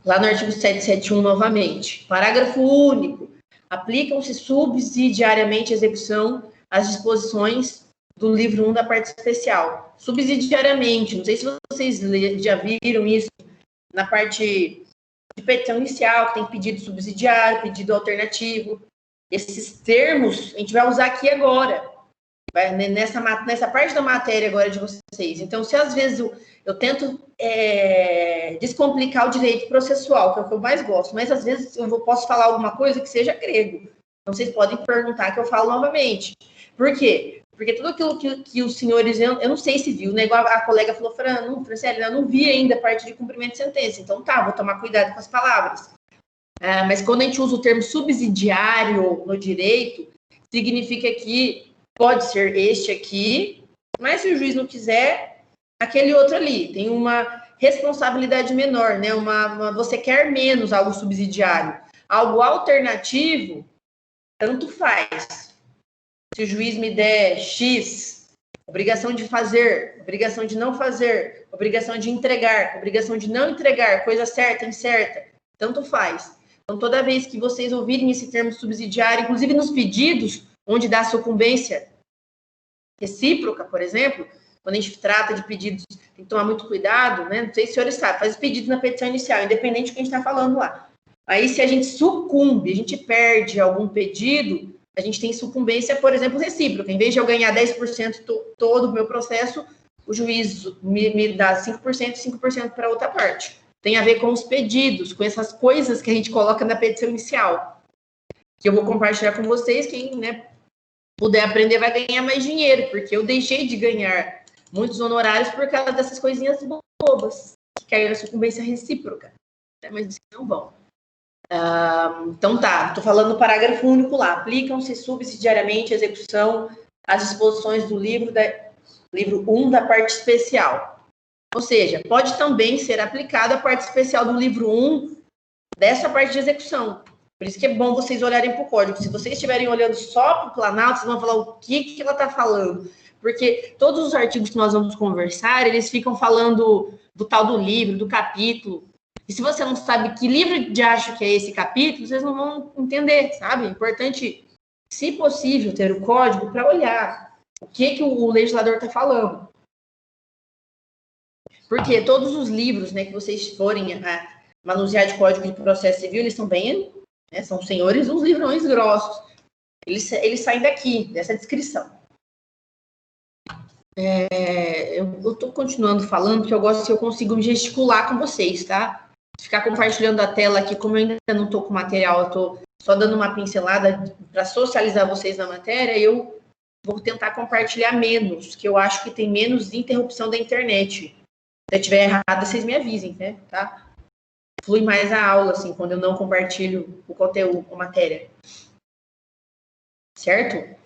Lá no artigo 771, novamente. Parágrafo único. Aplicam-se subsidiariamente à execução as disposições do livro 1 da parte especial. Subsidiariamente. Não sei se vocês já viram isso na parte de petição inicial, que tem pedido subsidiário, pedido alternativo. Esses termos a gente vai usar aqui agora, nessa parte da matéria agora de vocês. Então, se às vezes eu tento descomplicar o direito processual, que é o que eu mais gosto, mas às vezes eu posso falar alguma coisa que seja grego. Então, vocês podem perguntar que eu falo novamente. Por quê? Porque tudo aquilo que os senhores, eu não sei se viu, né? Igual a colega falou, Franciele, eu não vi ainda a parte de cumprimento de sentença. Então, tá, vou tomar cuidado com as palavras. Mas quando a gente usa o termo subsidiário no direito, significa que pode ser este aqui, mas se o juiz não quiser, aquele outro ali. Tem uma responsabilidade menor, né? Você quer menos algo subsidiário. Algo alternativo, tanto faz. Se o juiz me der X, obrigação de fazer, obrigação de não fazer, obrigação de entregar, obrigação de não entregar, coisa certa, incerta, tanto faz. Então, toda vez que vocês ouvirem esse termo subsidiário, inclusive nos pedidos, onde dá sucumbência recíproca, por exemplo, quando a gente trata de pedidos, tem que tomar muito cuidado, né? Não sei se os senhores sabem, faz pedido na petição inicial, independente do que a gente está falando lá. Aí, se a gente sucumbe, a gente perde algum pedido, a gente tem sucumbência, por exemplo, recíproca. Em vez de eu ganhar 10% todo o meu processo, o juiz me dá 5% e 5% para outra parte. Tem a ver com os pedidos, com essas coisas que a gente coloca na petição inicial. Que eu vou compartilhar com vocês, quem, né, puder aprender vai ganhar mais dinheiro, porque eu deixei de ganhar muitos honorários por causa dessas coisinhas bobas, que caíram na sucumbência recíproca. Mas isso não vão. Então tá, estou falando do parágrafo único lá. Aplicam-se subsidiariamente a execução às disposições do livro 1 da parte especial. Ou seja, pode também ser aplicada a parte especial do livro 1 dessa parte de execução. Por isso que é bom vocês olharem para o código. Se vocês estiverem olhando só para o Planalto, vocês vão falar o que ela está falando. Porque todos os artigos que nós vamos conversar, eles ficam falando do tal do livro, do capítulo. E se você não sabe que livro de acho que é esse capítulo, vocês não vão entender, sabe? É importante, se possível, ter o código para olhar o que o legislador está falando. Porque todos os livros, né, que vocês forem manusear de código de processo civil, eles são bem, né, são senhores uns livrões grossos. Eles saem daqui, dessa descrição. Eu estou continuando falando, porque eu gosto que eu consigo me gesticular com vocês, tá? Ficar compartilhando a tela aqui, como eu ainda não estou com material, eu estou só dando uma pincelada para socializar vocês na matéria, eu vou tentar compartilhar menos, que eu acho que tem menos interrupção da internet. Se eu estiver errada, vocês me avisem, né? Tá? Flui mais a aula, assim, quando eu não compartilho o conteúdo, a matéria. Certo?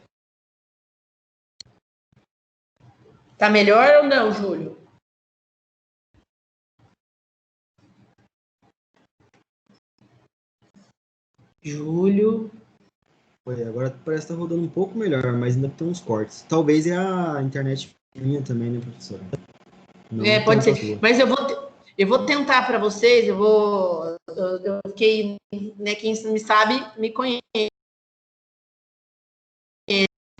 Tá melhor ou não, Júlio? Júlio. Oi, agora parece que tá rodando um pouco melhor, mas ainda tem uns cortes. Talvez é a internet minha também, né, professora? Não Pode ser. sua. Mas eu vou tentar para vocês, eu fiquei, né, quem me sabe, me conhece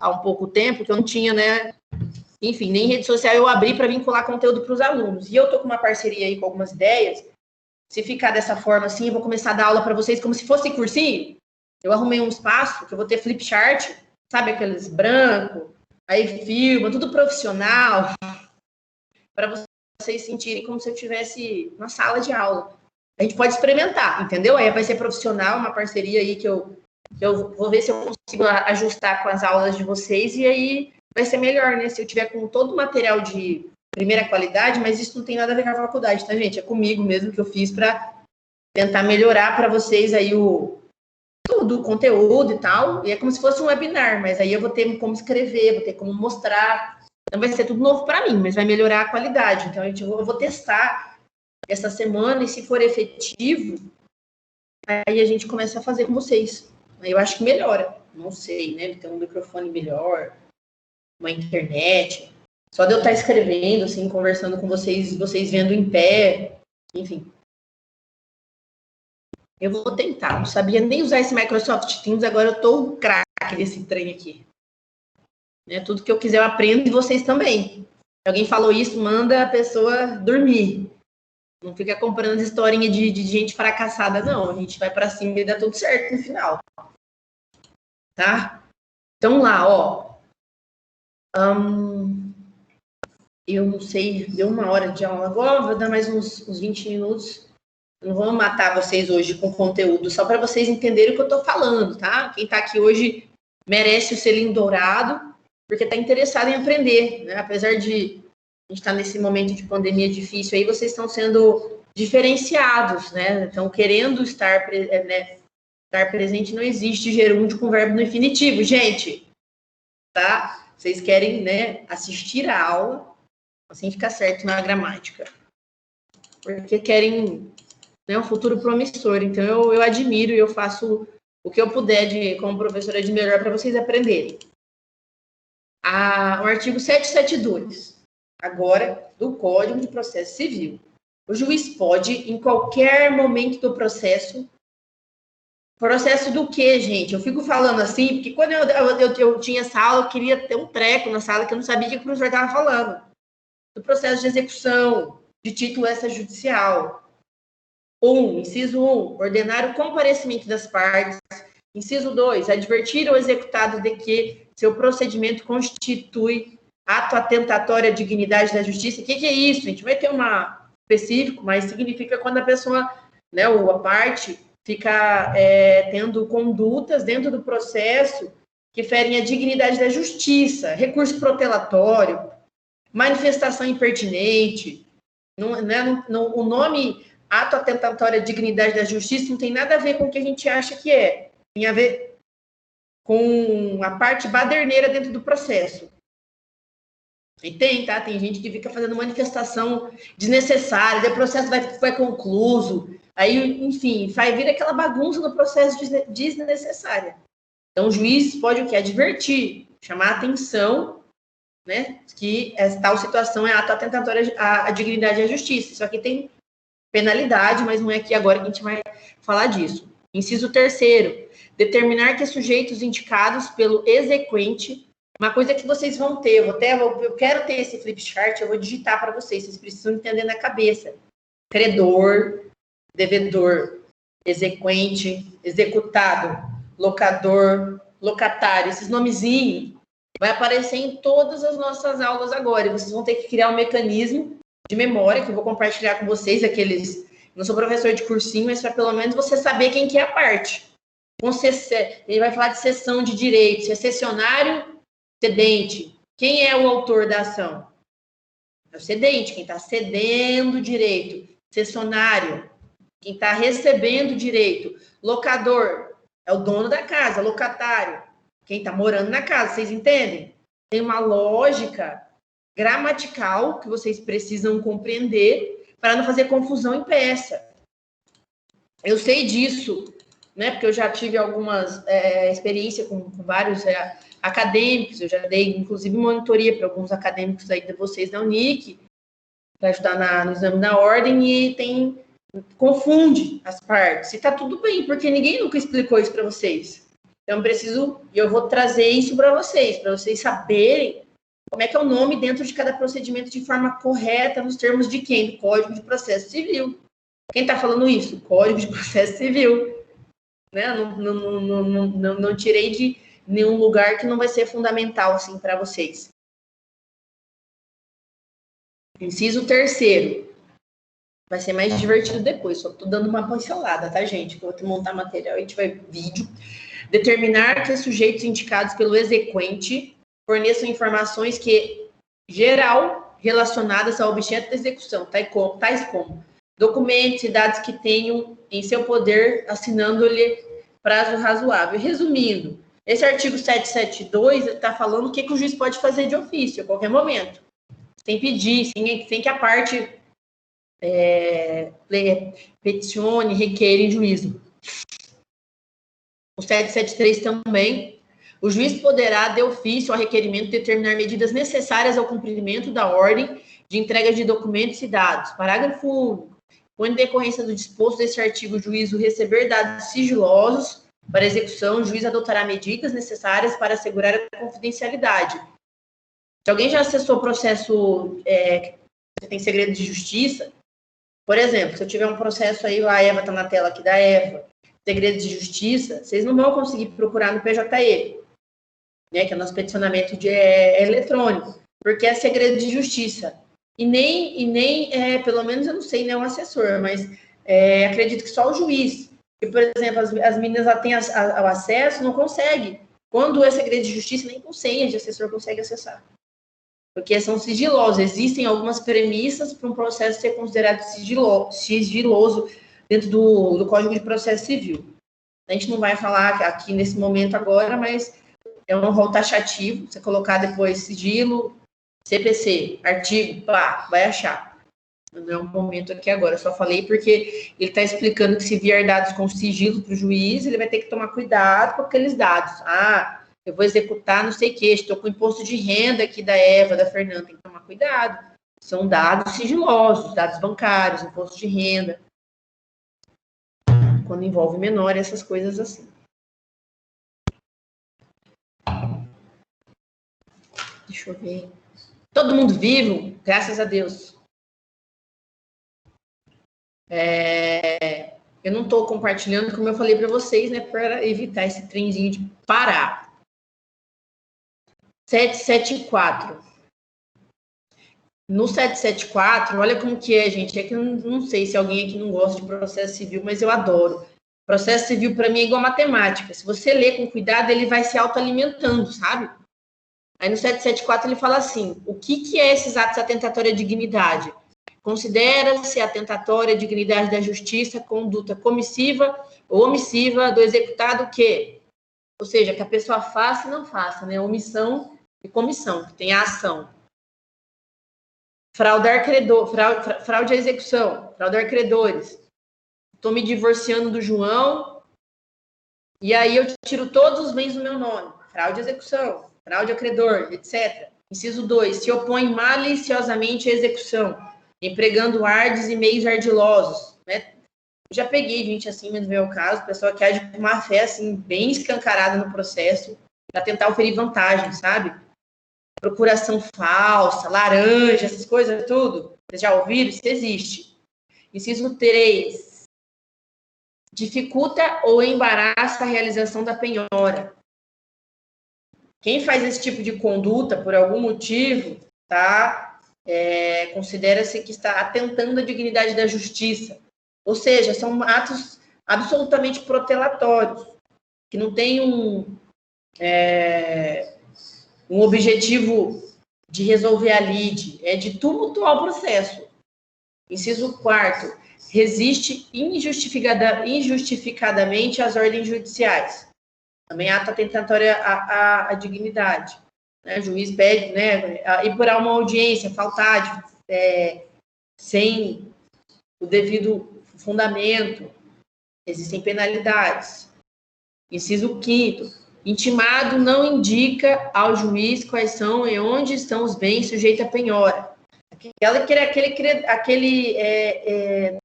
há um pouco tempo, que eu não tinha, né, enfim, nem rede social eu abri para vincular conteúdo para os alunos. E eu tô com uma parceria aí com algumas ideias. Se ficar dessa forma assim, eu vou começar a dar aula para vocês como se fosse cursinho. Eu arrumei um espaço que eu vou ter flip chart, sabe, aqueles branco, aí filma, tudo profissional, para vocês sentirem como se eu estivesse na sala de aula. A gente pode experimentar, entendeu? Aí vai ser profissional, uma parceria aí que eu vou ver se eu consigo ajustar com as aulas de vocês, e aí vai ser melhor, né? Se eu tiver com todo o material de primeira qualidade, mas isso não tem nada a ver com a faculdade, tá, gente? É comigo mesmo que eu fiz para tentar melhorar para vocês aí tudo, o conteúdo e tal. E é como se fosse um webinar, mas aí eu vou ter como escrever, vou ter como mostrar. Então vai ser tudo novo para mim, mas vai melhorar a qualidade. Então eu vou testar essa semana, e se for efetivo, aí a gente começa a fazer com vocês. Aí eu acho que melhora. Não sei, né? Tem um microfone melhor, uma internet. Só de eu estar escrevendo, assim, conversando com vocês vendo em pé, enfim. Eu vou tentar. Não sabia nem usar esse Microsoft Teams, agora eu tô um craque nesse trem aqui. Né? Tudo que eu quiser eu aprendo, e vocês também. Se alguém falou isso, manda a pessoa dormir. Não fica comprando historinha de gente fracassada, não. A gente vai para cima e dá tudo certo no final. Tá? Então lá, ó. Eu não sei, deu 1 hora de aula agora, vou dar mais uns 20 minutos. Não vou matar vocês hoje com conteúdo, só para vocês entenderem o que eu estou falando, tá? Quem está aqui hoje merece o selinho dourado, porque está interessado em aprender, né? Apesar de a gente estar nesse momento de pandemia difícil aí, vocês estão sendo diferenciados, né? Estão querendo estar presente, não existe gerúndio com verbo no infinitivo, gente, tá? Vocês querem, né, assistir a aula, assim fica certo na gramática, porque querem, né, um futuro promissor. Então eu admiro e eu faço o que eu puder como professora de melhor para vocês aprenderem. O artigo 772, agora, do Código de Processo Civil. O juiz pode, em qualquer momento do processo do quê, gente? Eu fico falando assim, porque quando eu tinha essa aula, eu queria ter um treco na sala, que eu não sabia o que o professor estava falando. Do processo de execução, de título extrajudicial. Inciso 1, ordenar o comparecimento das partes. Inciso 2, advertir ao executado de que seu procedimento constitui ato atentatório à dignidade da justiça. O que é isso, gente? Vai ter específico, mas significa quando a pessoa, né, ou a parte, fica tendo condutas dentro do processo que ferem a dignidade da justiça, recurso protelatório, manifestação impertinente. O nome ato atentatório à dignidade da justiça não tem nada a ver com o que a gente acha que é. Tem a ver com a parte baderneira dentro do processo. E tem gente que fica fazendo manifestação desnecessária, daí o processo vai concluso, aí, enfim, vai vir aquela bagunça no processo desnecessária. Então, o juiz pode o quê? Advertir, chamar a atenção, né, que tal situação é ato atentatório à dignidade e à justiça. Isso aqui tem penalidade, mas não é aqui agora que a gente vai falar disso. Inciso 3º, determinar que sujeitos indicados pelo exequente. Uma coisa que vocês vão ter, eu quero ter esse flip chart, eu vou digitar para vocês precisam entender na cabeça. Credor, devedor, exequente, executado, locador, locatário, esses nomezinhos vai aparecer em todas as nossas aulas agora. E vocês vão ter que criar um mecanismo de memória, que eu vou compartilhar com vocês, não sou professor de cursinho, mas para pelo menos você saber quem que é a parte. Ele vai falar de cessão de direitos, se é cessionário, cedente. Quem é o autor da ação? É o cedente, quem está cedendo direito. Cessionário, quem está recebendo direito. Locador, é o dono da casa. Locatário, quem está morando na casa. Vocês entendem? Tem uma lógica gramatical que vocês precisam compreender para não fazer confusão em peça. Eu sei disso, né? Porque eu já tive algumas experiência com vários acadêmicos. Eu já dei, inclusive, monitoria para alguns acadêmicos aí de vocês da Unic, para ajudar no exame da ordem, e confunde as partes. E tá tudo bem, porque ninguém nunca explicou isso para vocês. Então, eu vou trazer isso para vocês saberem como é que é o nome dentro de cada procedimento de forma correta, nos termos de quem? Do Código de Processo Civil. Quem está falando isso? Código de Processo Civil. Né? Não tirei de nenhum lugar que não vai ser fundamental assim, para vocês. Inciso 3º. Vai ser mais divertido depois, só estou dando uma pincelada, tá, gente? Eu vou montar material, a gente vai vídeo. Determinar que os sujeitos indicados pelo exequente forneçam informações geral relacionadas ao objeto da execução, tais como documentos e dados que tenham em seu poder, assinando-lhe prazo razoável. Resumindo, esse artigo 772 está falando o que o juiz pode fazer de ofício a qualquer momento. Sem pedir, sem que a parte peticione, requeira em juízo. O 773 também. O juiz poderá, de ofício ao requerimento, determinar medidas necessárias ao cumprimento da ordem de entrega de documentos e dados. Parágrafo único. Quando em decorrência do disposto deste artigo o juízo receber dados sigilosos para execução, o juiz adotará medidas necessárias para assegurar a confidencialidade. Se alguém já acessou o processo que tem segredo de justiça, por exemplo, se eu tiver um processo aí, a Eva está na tela aqui da Eva, segredo de justiça, vocês não vão conseguir procurar no PJE, né, que é o nosso peticionamento eletrônico, porque é segredo de justiça. E nem pelo menos eu não sei, né, um assessor, mas acredito que só o juiz. Porque, por exemplo, as meninas lá têm o acesso, não consegue. Quando é segredo de justiça, nem com senha de assessor consegue acessar. Porque são sigilosos. Existem algumas premissas para um processo ser considerado sigiloso dentro do Código de Processo Civil. A gente não vai falar aqui nesse momento agora, mas é um rol taxativo. Você colocar depois sigilo, CPC, artigo, vai achar. Não é um momento aqui agora, eu só falei porque ele está explicando que se vier dados com sigilo para o juiz, ele vai ter que tomar cuidado com aqueles dados. Eu vou executar não sei o que, estou com o imposto de renda aqui da Eva, da Fernanda, tem que tomar cuidado. São dados sigilosos, dados bancários, imposto de renda. Quando envolve menor, essas coisas assim. Deixa eu ver. Todo mundo vivo? Graças a Deus. Eu não estou compartilhando, como eu falei para vocês, né, para evitar esse trenzinho de parar. 774. No 774, olha como que é, gente. É que eu não sei se alguém aqui não gosta de processo civil, mas eu adoro. Processo civil, para mim, é igual matemática. Se você ler com cuidado, ele vai se autoalimentando, sabe? Aí no 774 ele fala assim, o que é esses atos atentatórios à dignidade? Considera-se atentatória à dignidade da justiça conduta comissiva ou omissiva do executado que, ou seja, que a pessoa faça e não faça, né? Omissão e comissão, que tem a ação. Fraudar credor, fraude à execução, fraudar credores. Estou me divorciando do João e aí eu tiro todos os bens do meu nome. Fraude à execução, fraude a credor, etc. Inciso 2. Se opõe maliciosamente à execução, empregando ardes e meios ardilosos. Né? Já peguei gente assim, mas não é o caso, pessoa que age com má fé, assim, bem escancarada no processo, para tentar oferir vantagem, sabe? Procuração falsa, laranja, essas coisas tudo. Vocês já ouviram? Isso existe. Inciso 3. dificulta ou embaraça a realização da penhora. Quem faz esse tipo de conduta, por algum motivo, tá, considera-se que está atentando à dignidade da justiça. Ou seja, são atos absolutamente protelatórios, que não têm um objetivo de resolver a lide, é de tumultuar o processo. Inciso 4º, resiste injustificadamente às ordens judiciais. Também ato atentatório à dignidade. Né? O juiz pede, né, ir por uma audiência, faltar sem o devido fundamento, existem penalidades. Inciso 5º, intimado não indica ao juiz quais são e onde estão os bens sujeitos à penhora. Aquele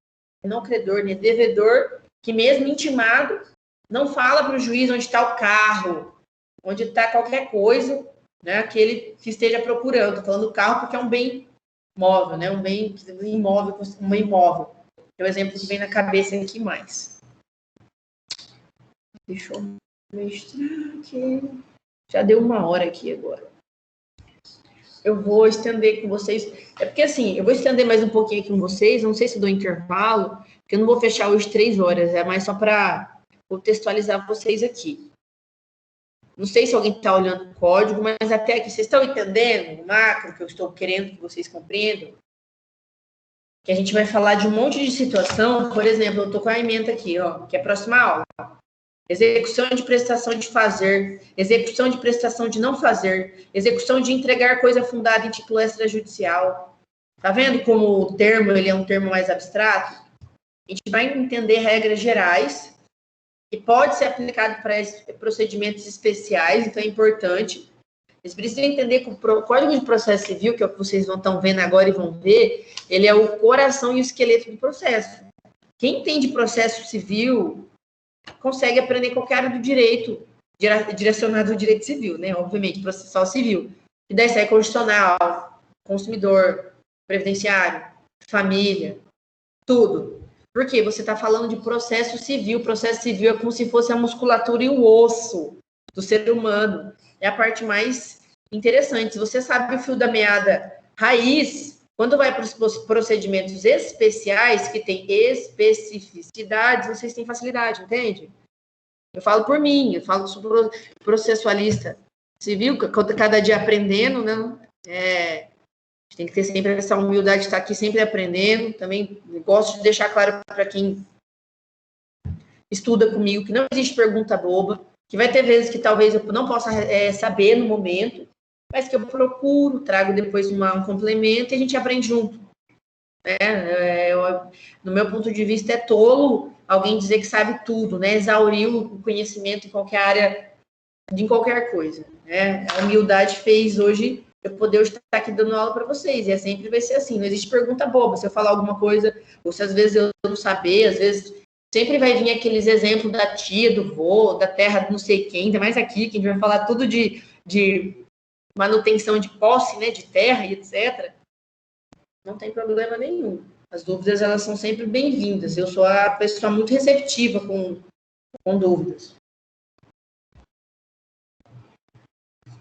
não credor, né, devedor, que mesmo intimado, não fala para o juiz onde está o carro, onde está qualquer coisa, né, que ele esteja procurando. Estou falando do carro porque é um bem móvel, né, um bem imóvel, um imóvel. É o exemplo que vem na cabeça aqui mais. Deixa eu mostrar aqui. Já deu 1 hora aqui agora. Eu vou estender com vocês. É porque assim, eu vou estender mais um pouquinho aqui com vocês. Não sei se dou intervalo, porque eu não vou fechar hoje 3 horas. É mais só para contextualizar vocês aqui. Não sei se alguém está olhando o código, mas até aqui, vocês estão entendendo o macro que eu estou querendo que vocês compreendam? Que a gente vai falar de um monte de situação. Por exemplo, eu estou com a ementa aqui, ó, que é a próxima aula. Execução de prestação de fazer, execução de prestação de não fazer, execução de entregar coisa fundada em título extrajudicial. Tá vendo como o termo ele é um termo mais abstrato? A gente vai entender regras gerais que pode ser aplicado para procedimentos especiais, então é importante. Vocês precisam entender que o Código de Processo Civil, que é o que vocês estão vendo agora e vão ver, ele é o coração e o esqueleto do processo. Quem entende processo civil consegue aprender qualquer área do direito, direcionado ao direito civil, né? Obviamente, processual civil. E daí sai constitucional, consumidor, previdenciário, família, tudo. Por quê? Você está falando de processo civil. Processo civil é como se fosse a musculatura e o osso do ser humano. É a parte mais interessante. Se você sabe o fio da meada raiz, quando vai para os procedimentos especiais, que tem especificidades, vocês têm facilidade, entende? Eu falo por mim, eu falo sobre processualista civil, cada dia aprendendo, né? A gente tem que ter sempre essa humildade de estar aqui sempre aprendendo. Também gosto de deixar claro para quem estuda comigo que não existe pergunta boba, que vai ter vezes que talvez eu não possa saber no momento, mas que eu procuro, trago depois um complemento e a gente aprende junto. No meu ponto de vista, é tolo alguém dizer que sabe tudo, né? Exaurir o conhecimento em qualquer área, de qualquer coisa. Né? A humildade fez hoje eu poder estar aqui dando aula para vocês, e sempre vai ser assim, não existe pergunta boba. Se eu falar alguma coisa, ou se às vezes eu não saber, às vezes sempre vai vir aqueles exemplos da tia, do vô, da terra de não sei quem, ainda mais aqui, que a gente vai falar tudo de manutenção de posse, né, de terra e etc. Não tem problema nenhum. As dúvidas, elas são sempre bem-vindas. Eu sou a pessoa muito receptiva com dúvidas.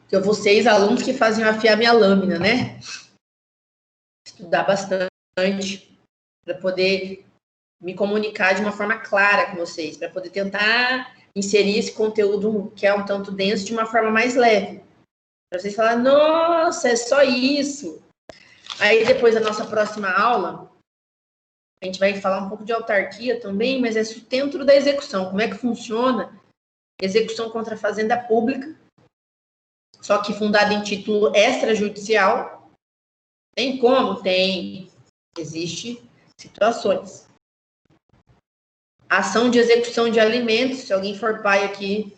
Então, vocês, alunos que fazem afiar minha lâmina, né? Estudar bastante para poder me comunicar de uma forma clara com vocês, para poder tentar inserir esse conteúdo que é um tanto denso de uma forma mais leve. Para vocês falarem, nossa, é só isso. Aí, depois da nossa próxima aula, a gente vai falar um pouco de autarquia também, mas é dentro da execução. Como é que funciona execução contra a fazenda pública, só que fundada em título extrajudicial? Tem como? Tem. Existe situações. Ação de execução de alimentos, se alguém for pai aqui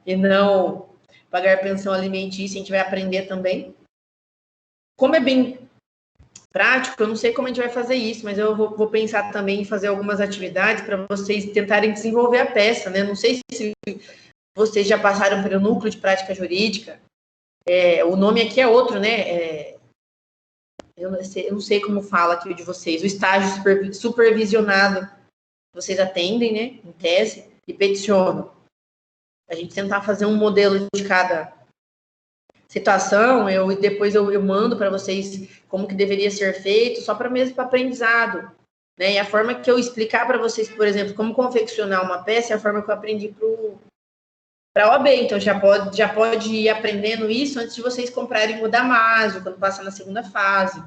e não pagar pensão alimentícia, a gente vai aprender também. Como é bem prático, eu não sei como a gente vai fazer isso, mas eu vou pensar também em fazer algumas atividades para vocês tentarem desenvolver a peça, né? Não sei se vocês já passaram pelo núcleo de prática jurídica. O nome aqui é outro, né? Eu não sei como fala aqui o de vocês. O estágio supervisionado. vocês atendem, né, em tese, e peticionam. A gente tentar fazer um modelo de cada situação, depois eu mando para vocês como que deveria ser feito, só para mesmo para aprendizado. Né? E a forma que eu explicar para vocês, por exemplo, como confeccionar uma peça, é a forma que eu aprendi para a OAB. Então, já pode ir aprendendo isso antes de vocês comprarem o Damásio, quando passar na segunda fase.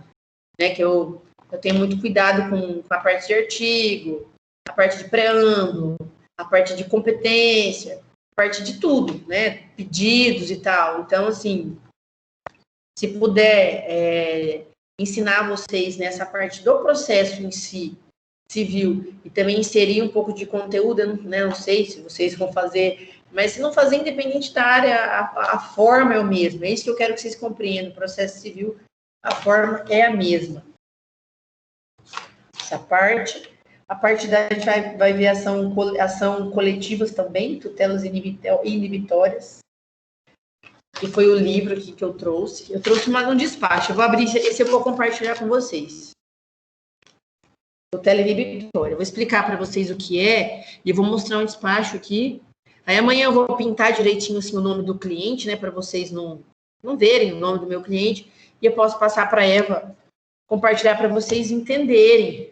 Né? Que eu tenho muito cuidado com a parte de artigo, a parte de preâmbulo, a parte de competência, a parte de tudo, né? Pedidos e tal. Então, assim, se puder ensinar vocês nessa parte do processo em si, civil, e também inserir um pouco de conteúdo, eu não sei se vocês vão fazer, mas se não fazer, independente da área, a forma é o mesmo. É isso que eu quero que vocês compreendam. O processo civil, a forma é a mesma. Essa parte. A parte da gente vai ver ação coletivas também, tutelas inibitórias. Que foi o livro aqui que eu trouxe. Eu trouxe mais um despacho. Eu vou abrir esse, eu vou compartilhar com vocês. Tutela inibitória. Eu vou explicar para vocês o que é e eu vou mostrar um despacho aqui. Aí amanhã eu vou pintar direitinho assim, o nome do cliente, né, para vocês não verem o nome do meu cliente, e eu posso passar para a Eva compartilhar para vocês entenderem.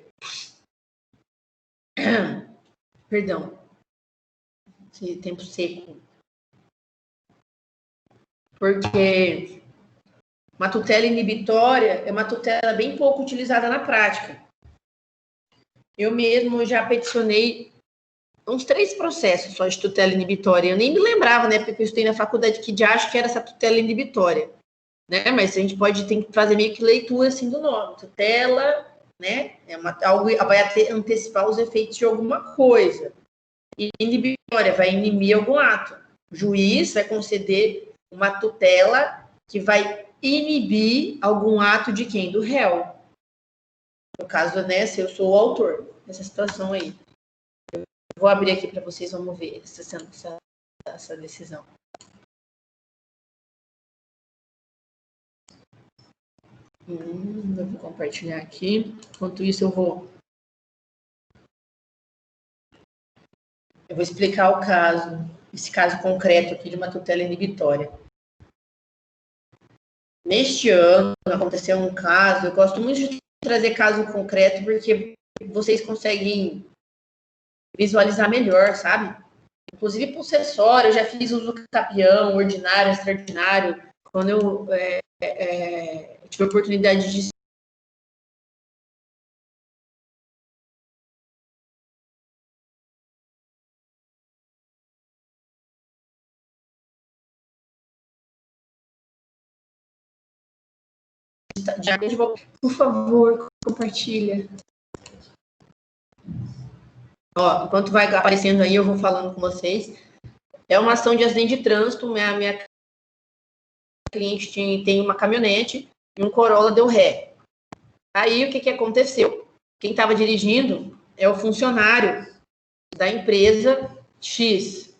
Perdão. Esse tempo seco. Porque uma tutela inibitória é uma tutela bem pouco utilizada na prática. Eu mesmo já peticionei uns 3 processos só de tutela inibitória. Eu nem me lembrava, né? Porque eu estudei na faculdade que acho que era essa tutela inibitória. Né? Mas a gente tem que fazer meio que leitura assim, do nome. Tutela, né? Algo vai antecipar os efeitos de alguma coisa. E inibitória vai inibir algum ato. O juiz vai conceder uma tutela que vai inibir algum ato de quem? Do réu. No caso, né, se eu sou o autor dessa situação aí. Eu vou abrir aqui para vocês, vamos ver essa decisão. Eu vou compartilhar aqui. Enquanto isso, eu vou explicar o caso, esse caso concreto aqui de uma tutela inibitória. Neste ano, aconteceu um caso, eu gosto muito de trazer caso concreto, porque vocês conseguem visualizar melhor, sabe? Inclusive, possessório, eu já fiz uso capião, ordinário, extraordinário, quando eu tive a oportunidade de por favor, compartilha. Ó, enquanto vai aparecendo aí, eu vou falando com vocês. É uma ação de acidente de trânsito. Minha cliente tem uma caminhonete e um Corolla deu ré. Aí, o que aconteceu? Quem estava dirigindo é o funcionário da empresa X.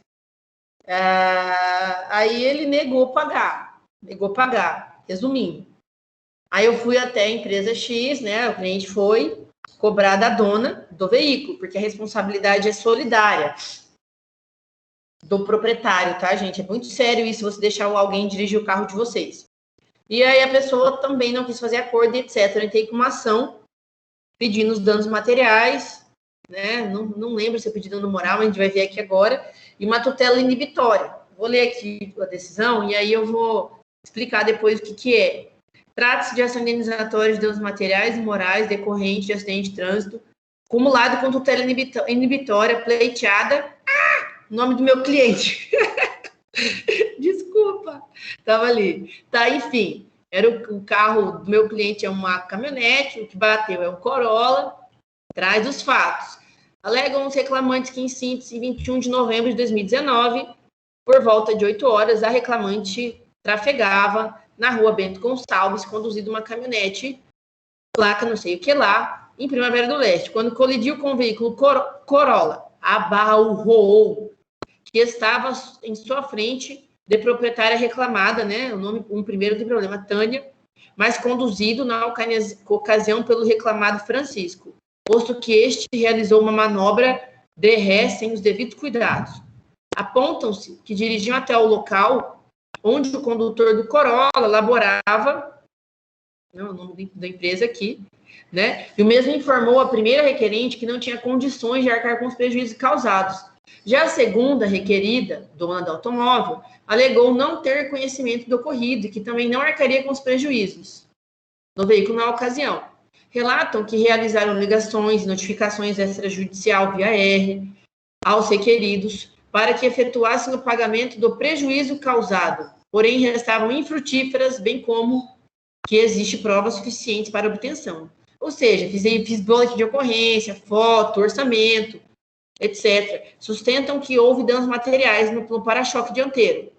Aí ele negou pagar, resumindo. Aí eu fui até a empresa X, né? O cliente foi cobrar da dona do veículo, porque a responsabilidade é solidária do proprietário, tá, gente? É muito sério isso, você deixar alguém dirigir o carro de vocês. E aí a pessoa também não quis fazer acordo, etc. Eu entrei com uma ação pedindo os danos materiais, né? Não lembro se eu pedi dano moral, mas a gente vai ver aqui agora. E uma tutela inibitória. Vou ler aqui a decisão e aí eu vou explicar depois o que é. Trata-se de ação indenizatória de danos materiais e morais decorrente de acidente de trânsito, acumulado com tutela inibitória pleiteada. Nome do meu cliente. Desculpa. Estava ali. Tá, enfim. Era o carro do meu cliente, é uma caminhonete, o que bateu é um Corolla. Traz os fatos. Alegam os reclamantes que, em síntese, 21 de novembro de 2019, por volta de 8 horas, a reclamante trafegava na rua Bento Gonçalves, conduzindo uma caminhonete, placa não sei o que lá, em Primavera do Leste, quando colidiu com o veículo Corolla, Abarroou, que estava em sua frente, de proprietária reclamada, né? O nome, primeiro tem problema, Tânia, mas conduzido na ocasião pelo reclamado Francisco, posto que este realizou uma manobra DRE sem os devidos cuidados. Apontam-se que dirigiam até o local onde o condutor do Corolla laborava, não, o nome da empresa aqui, né? E o mesmo informou a primeira requerente que não tinha condições de arcar com os prejuízos causados. Já a segunda requerida, dona do automóvel, alegou não ter conhecimento do ocorrido e que também não arcaria com os prejuízos no veículo na ocasião. Relatam que realizaram ligações e notificações extrajudicial via R aos requeridos para que efetuassem o pagamento do prejuízo causado, porém restavam infrutíferas, bem como que existe prova suficiente para obtenção. Ou seja, fiz boletim de ocorrência, foto, orçamento, etc. Sustentam que houve danos materiais no para-choque dianteiro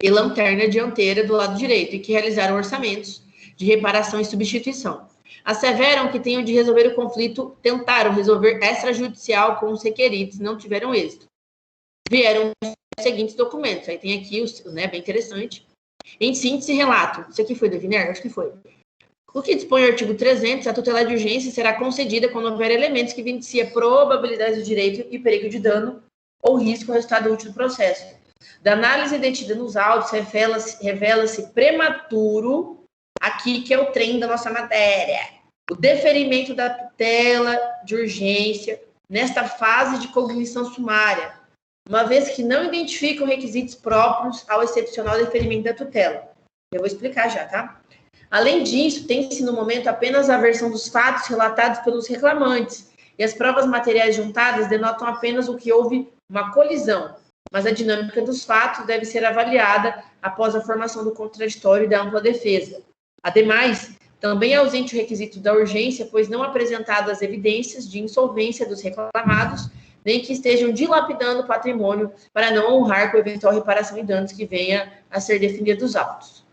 e lanterna dianteira do lado direito e que realizaram orçamentos de reparação e substituição. Asseveram que tenham de resolver o conflito, tentaram resolver extrajudicial com os requeridos, não tiveram êxito. Vieram os seguintes documentos, aí tem aqui, né, bem interessante. Em síntese, relato, isso aqui foi do Viner? Acho que foi. O que dispõe o artigo 300, a tutela de urgência será concedida quando houver elementos que evidenciem probabilidade de direito e perigo de dano ou risco ao resultado útil do processo. Da análise detida nos autos, revela-se prematuro, aqui que é o trem da nossa matéria, o deferimento da tutela de urgência nesta fase de cognição sumária, uma vez que não identificam requisitos próprios ao excepcional deferimento da tutela. Eu vou explicar já, tá? Além disso, tem-se no momento apenas a versão dos fatos relatados pelos reclamantes, e as provas materiais juntadas denotam apenas o que houve uma colisão, mas a dinâmica dos fatos deve ser avaliada após a formação do contraditório e da ampla defesa. Ademais, também é ausente o requisito da urgência, pois não apresentadas evidências de insolvência dos reclamados, nem que estejam dilapidando o patrimônio para não honrar com eventual reparação e danos que venha a ser definida dos autos.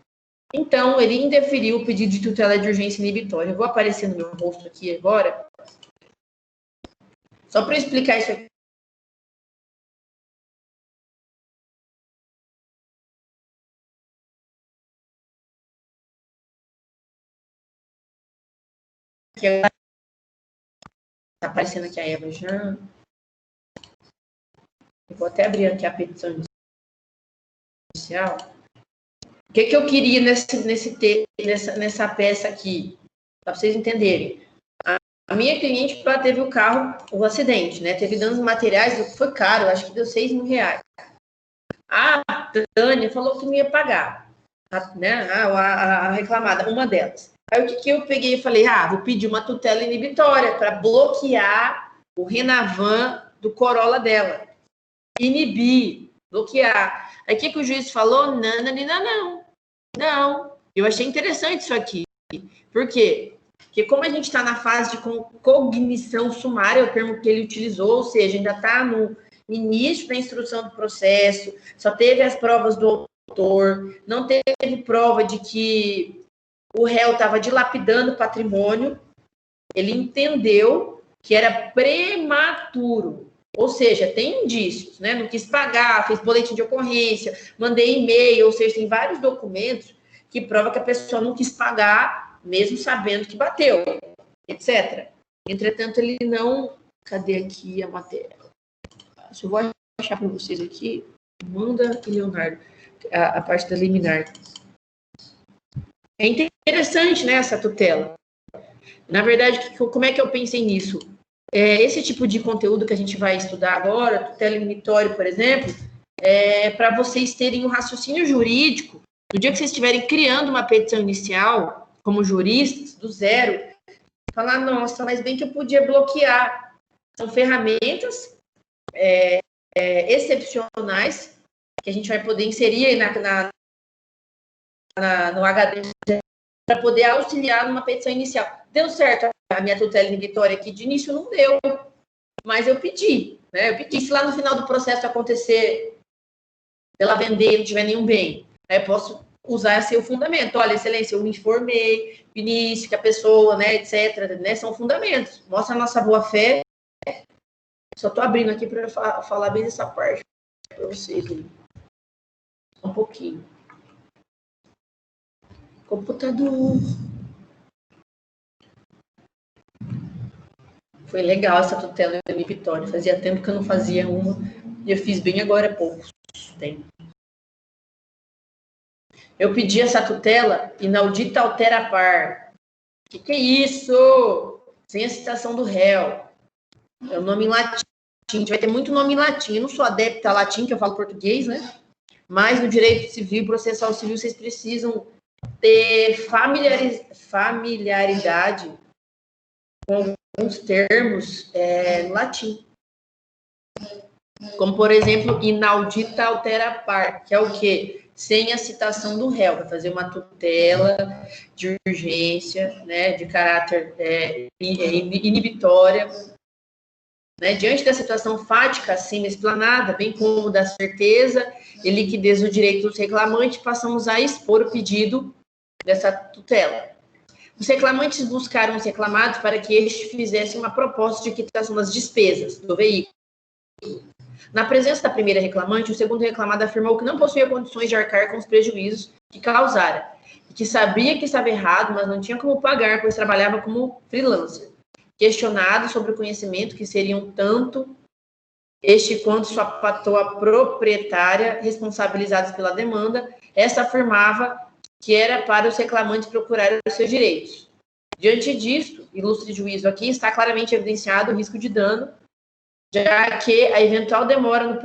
Então, ele indeferiu o pedido de tutela de urgência inibitória. Eu vou aparecer no meu rosto aqui agora, só para explicar isso aqui. Está aparecendo aqui a Eva já. Eu vou até abrir aqui a petição inicial. O que eu queria nessa peça aqui? Para vocês entenderem. A minha cliente teve o carro, o acidente, né? Teve danos materiais, foi caro, acho que deu R$6.000. A Tânia falou que não ia pagar, a reclamada, uma delas. Aí o que eu peguei e falei, vou pedir uma tutela inibitória para bloquear o Renavan do Corolla dela. Inibir, bloquear. Aí o que o juiz falou? Não. Eu achei interessante isso aqui. Por quê? Porque como a gente está na fase de cognição sumária, é o termo que ele utilizou, ou seja, ainda está no início da instrução do processo, só teve as provas do autor, não teve prova de que o réu estava dilapidando o patrimônio, ele entendeu que era prematuro. Ou seja, tem indícios, né? Não quis pagar, fez boletim de ocorrência, mandei e-mail, ou seja, tem vários documentos que provam que a pessoa não quis pagar, mesmo sabendo que bateu, etc. Entretanto, ele não... Cadê aqui a matéria? Se eu vou achar para vocês aqui, Amanda e Leonardo, a parte da liminar. É interessante, né, essa tutela. Na verdade, como é que eu pensei nisso? Esse tipo de conteúdo que a gente vai estudar agora, tutela inibitória, por exemplo, para vocês terem um raciocínio jurídico, no dia que vocês estiverem criando uma petição inicial, como juristas, do zero, falar, nossa, mas bem que eu podia bloquear. São ferramentas excepcionais que a gente vai poder inserir aí no HD para poder auxiliar numa petição inicial. Deu certo a minha tutela inibitória aqui, de início não deu, mas eu pedi, né? Eu pedi, se lá no final do processo acontecer ela vender e não tiver nenhum bem, aí eu posso usar esse o fundamento. Olha, excelência, eu me informei, início, que a pessoa, né, etc., né, são fundamentos. Mostra a nossa boa-fé. Só estou abrindo aqui para falar bem dessa parte para vocês. Um pouquinho. Computador. Foi legal essa tutela inibitória. Fazia tempo que eu não fazia uma. E eu fiz bem agora há pouco tempo. Eu pedi essa tutela inaudita altera par. Que é isso? Sem a citação do réu. É o nome em latim. A gente vai ter muito nome em latim. Eu não sou adepta a latim, que eu falo português, né? Mas no direito civil, processual civil, vocês precisam ter familiaridade com alguns termos no latim. Como, por exemplo, inaudita altera par, que é o quê? Sem a citação do réu, vai fazer uma tutela de urgência, né, de caráter inibitória, né, diante da situação fática, assim, explanada, bem como da certeza e liquidez do direito dos reclamantes, passamos a expor o pedido dessa tutela. Os reclamantes buscaram os reclamados para que este fizesse uma proposta de quitação das despesas do veículo. Na presença da primeira reclamante, o segundo reclamado afirmou que não possuía condições de arcar com os prejuízos que causara, e que sabia que estava errado, mas não tinha como pagar, pois trabalhava como freelancer. Questionado sobre o conhecimento que seriam tanto este quanto sua patroa proprietária responsabilizados pela demanda, esta afirmava que era para os reclamantes procurarem os seus direitos. Diante disto, ilustre juízo aqui, está claramente evidenciado o risco de dano, já que a eventual demora no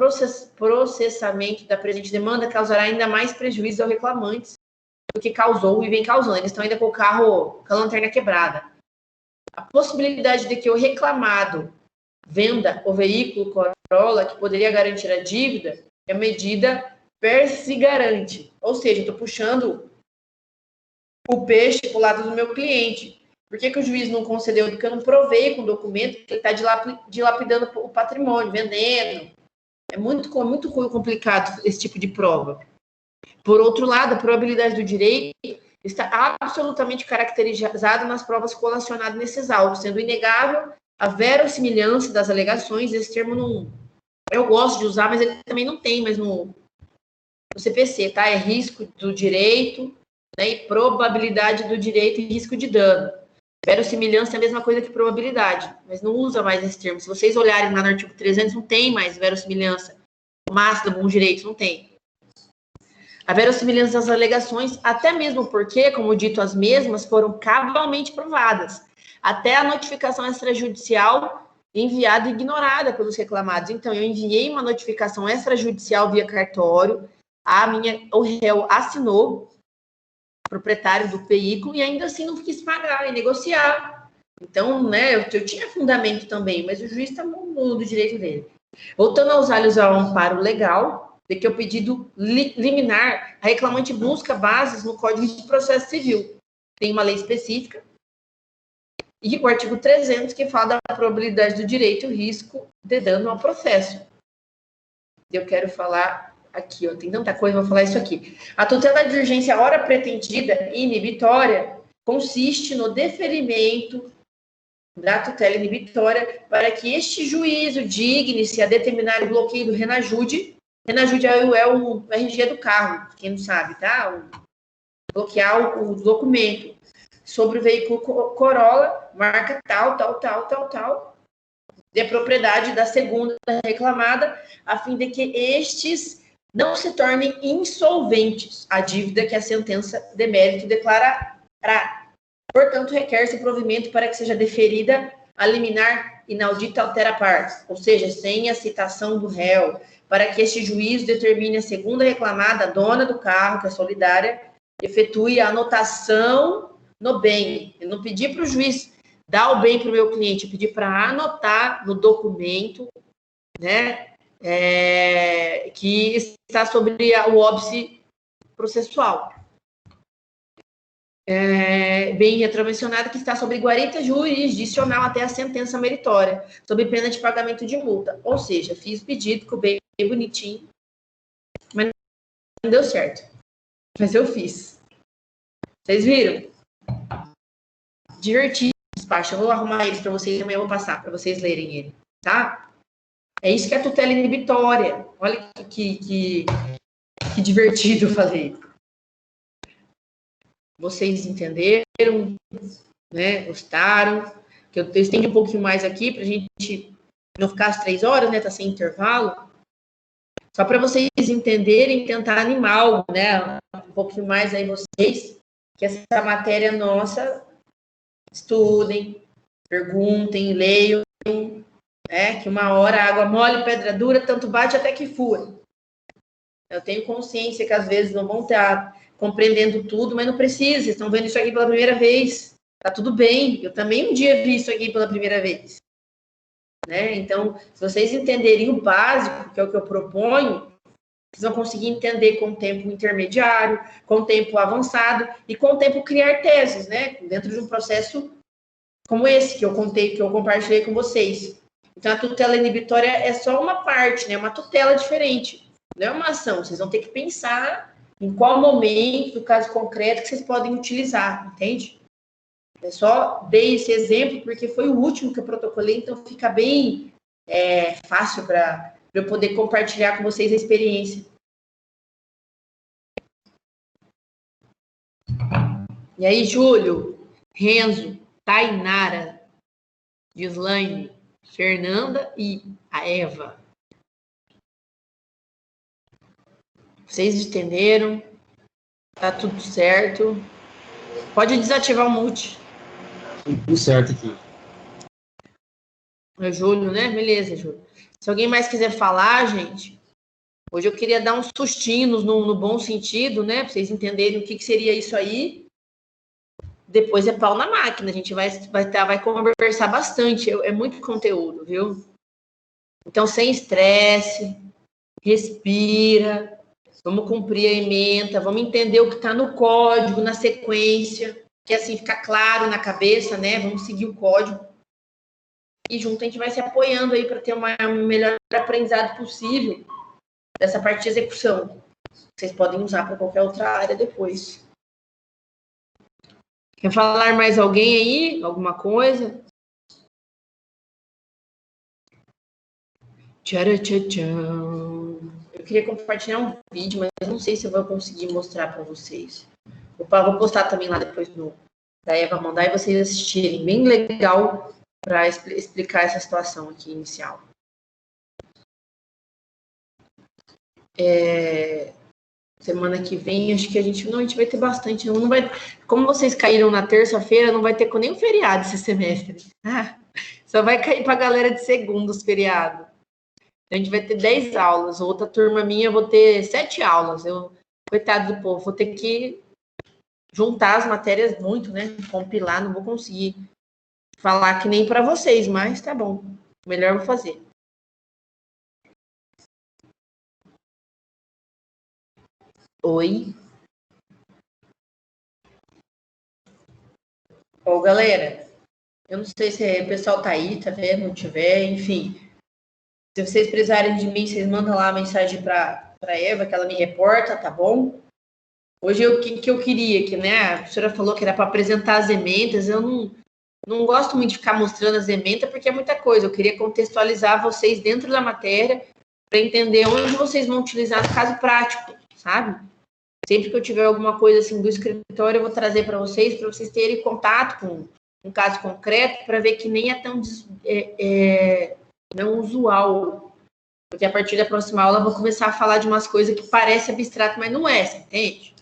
processamento da presente demanda causará ainda mais prejuízo aos reclamantes do que causou e vem causando. Eles estão ainda com o carro, com a lanterna quebrada. A possibilidade de que o reclamado venda o veículo Corolla, que poderia garantir a dívida, é medida per se garante. Ou seja, eu estou puxando o peixe para o lado do meu cliente. Por que o juiz não concedeu? Porque eu não provei com o documento que ele está dilapidando o patrimônio, vendendo. É muito complicado esse tipo de prova. Por outro lado, a probabilidade do direito está absolutamente caracterizada nas provas colacionadas nesses autos, sendo inegável a verossimilhança das alegações. Esse termo não, eu gosto de usar, mas ele também não tem, mas no CPC, tá? É risco do direito, né, e probabilidade do direito e risco de dano. Verossimilhança é a mesma coisa que probabilidade, mas não usa mais esse termo. Se vocês olharem lá no artigo 300, não tem mais verossimilhança. O máximo do bom direito não tem. A verossimilhança das alegações, até mesmo porque, como dito, as mesmas foram cabalmente provadas, até a notificação extrajudicial enviada e ignorada pelos reclamados. Então, eu enviei uma notificação extrajudicial via cartório, o réu assinou, proprietário do veículo, e ainda assim não quis pagar e negociar. Então, né, eu tinha fundamento também, mas o juiz está no direito dele. Voltando a usar ao amparo legal, de que o pedido liminar, a reclamante busca bases no Código de Processo Civil. Tem uma lei específica, e o artigo 300, que fala da probabilidade do direito e o risco de dano ao processo. Eu quero falar aqui, ó, tem tanta coisa, vou falar isso aqui. A tutela de urgência hora pretendida e inibitória consiste no deferimento da tutela inibitória para que este juízo digne-se a determinar o bloqueio do Renajude. Renajude é o RG do carro, quem não sabe, tá? Bloquear o documento sobre o veículo Corolla, marca tal, de propriedade da segunda reclamada, a fim de que estes não se tornem insolventes a dívida que a sentença de mérito declarará. Portanto, requer-se provimento para que seja deferida a liminar inaudita altera partes, ou seja, sem a citação do réu, para que este juízo determine a segunda reclamada, a dona do carro, que é solidária, efetue a anotação no bem. Eu não pedi para o juiz dar o bem para o meu cliente, eu pedi para anotar no documento, né, que está sobre o óbice processual. Bem retromencionado, que está sobre guarita jurisdicional até a sentença meritória, sob pena de pagamento de multa. Ou seja, fiz o pedido, ficou bem bonitinho, mas não deu certo. Mas eu fiz. Vocês viram? Divertido o despacho. Eu vou arrumar eles para vocês, amanhã eu vou passar para vocês lerem ele, tá? É isso que é tutela inibitória. Olha que divertido eu falei. Vocês entenderam, né? Gostaram? que eu estendi um pouquinho mais aqui, para a gente não ficar às 3 horas, né? Tá sem intervalo. Só para vocês entenderem, tentar animar, né? Um pouquinho mais aí vocês, que essa matéria nossa, estudem, perguntem, leiam, né? Que uma hora água mole, pedra dura, tanto bate até que fura. Eu tenho consciência que às vezes não vão estar compreendendo tudo, mas não precisa, vocês estão vendo isso aqui pela primeira vez. Tá tudo bem, eu também um dia vi isso aqui pela primeira vez. Né? Então, se vocês entenderem o básico, que é o que eu proponho, vocês vão conseguir entender com o tempo intermediário, com o tempo avançado e com o tempo criar teses, né? Dentro de um processo como esse que eu contei, que eu compartilhei com vocês. Então, a tutela inibitória é só uma parte, né? Uma tutela diferente, não é uma ação. Vocês vão ter que pensar em qual momento, no caso concreto, que vocês podem utilizar, entende? Eu só dei esse exemplo porque foi o último que eu protocolei, então fica bem fácil para eu poder compartilhar com vocês a experiência. E aí, Júlio, Renzo, Tainara, Gislaine, Fernanda e a Eva. Vocês entenderam? Tá tudo certo? Pode desativar o mute. Tudo certo aqui. É Júlio, né? Beleza, Júlio. Se alguém mais quiser falar, gente, hoje eu queria dar uns sustinhos no bom sentido, né? Para vocês entenderem o que seria isso aí. Depois é pau na máquina, a gente vai conversar bastante. É muito conteúdo, viu? Então, sem estresse, respira, vamos cumprir a ementa, vamos entender o que está no código, na sequência, que assim fica claro na cabeça, né? Vamos seguir o código. E junto a gente vai se apoiando aí para ter um melhor aprendizado possível dessa parte de execução. Vocês podem usar para qualquer outra área depois. Quer falar mais alguém aí? Alguma coisa? Tcharam. Eu queria compartilhar um vídeo, mas não sei se eu vou conseguir mostrar para vocês. Vou postar também lá depois da Eva mandar e vocês assistirem. Bem legal para explicar essa situação aqui inicial. Semana que vem, acho que a gente vai ter bastante. Não vai, como vocês caíram na terça-feira, não vai ter com nenhum feriado esse semestre. Só vai cair para a galera de segunda os feriados. A gente vai ter 10 aulas. Outra turma minha, eu vou ter 7 aulas. Coitado do povo, vou ter que juntar as matérias muito, né? Compilar, não vou conseguir falar que nem para vocês, mas tá bom. Melhor eu vou fazer. Oi. Ô, galera, eu não sei se o pessoal tá aí, tá vendo? Não tiver, enfim. Se vocês precisarem de mim, vocês mandam lá a mensagem para Eva, que ela me reporta, tá bom? Hoje, o que eu queria, que né, a professora falou que era para apresentar as ementas, eu não gosto muito de ficar mostrando as ementas, porque é muita coisa. Eu queria contextualizar vocês dentro da matéria, para entender onde vocês vão utilizar no caso prático, sabe? Sempre que eu tiver alguma coisa assim do escritório, eu vou trazer para vocês terem contato com um caso concreto, para ver que nem é tão não usual. Porque a partir da próxima aula eu vou começar a falar de umas coisas que parece abstrato, mas não é, você entende?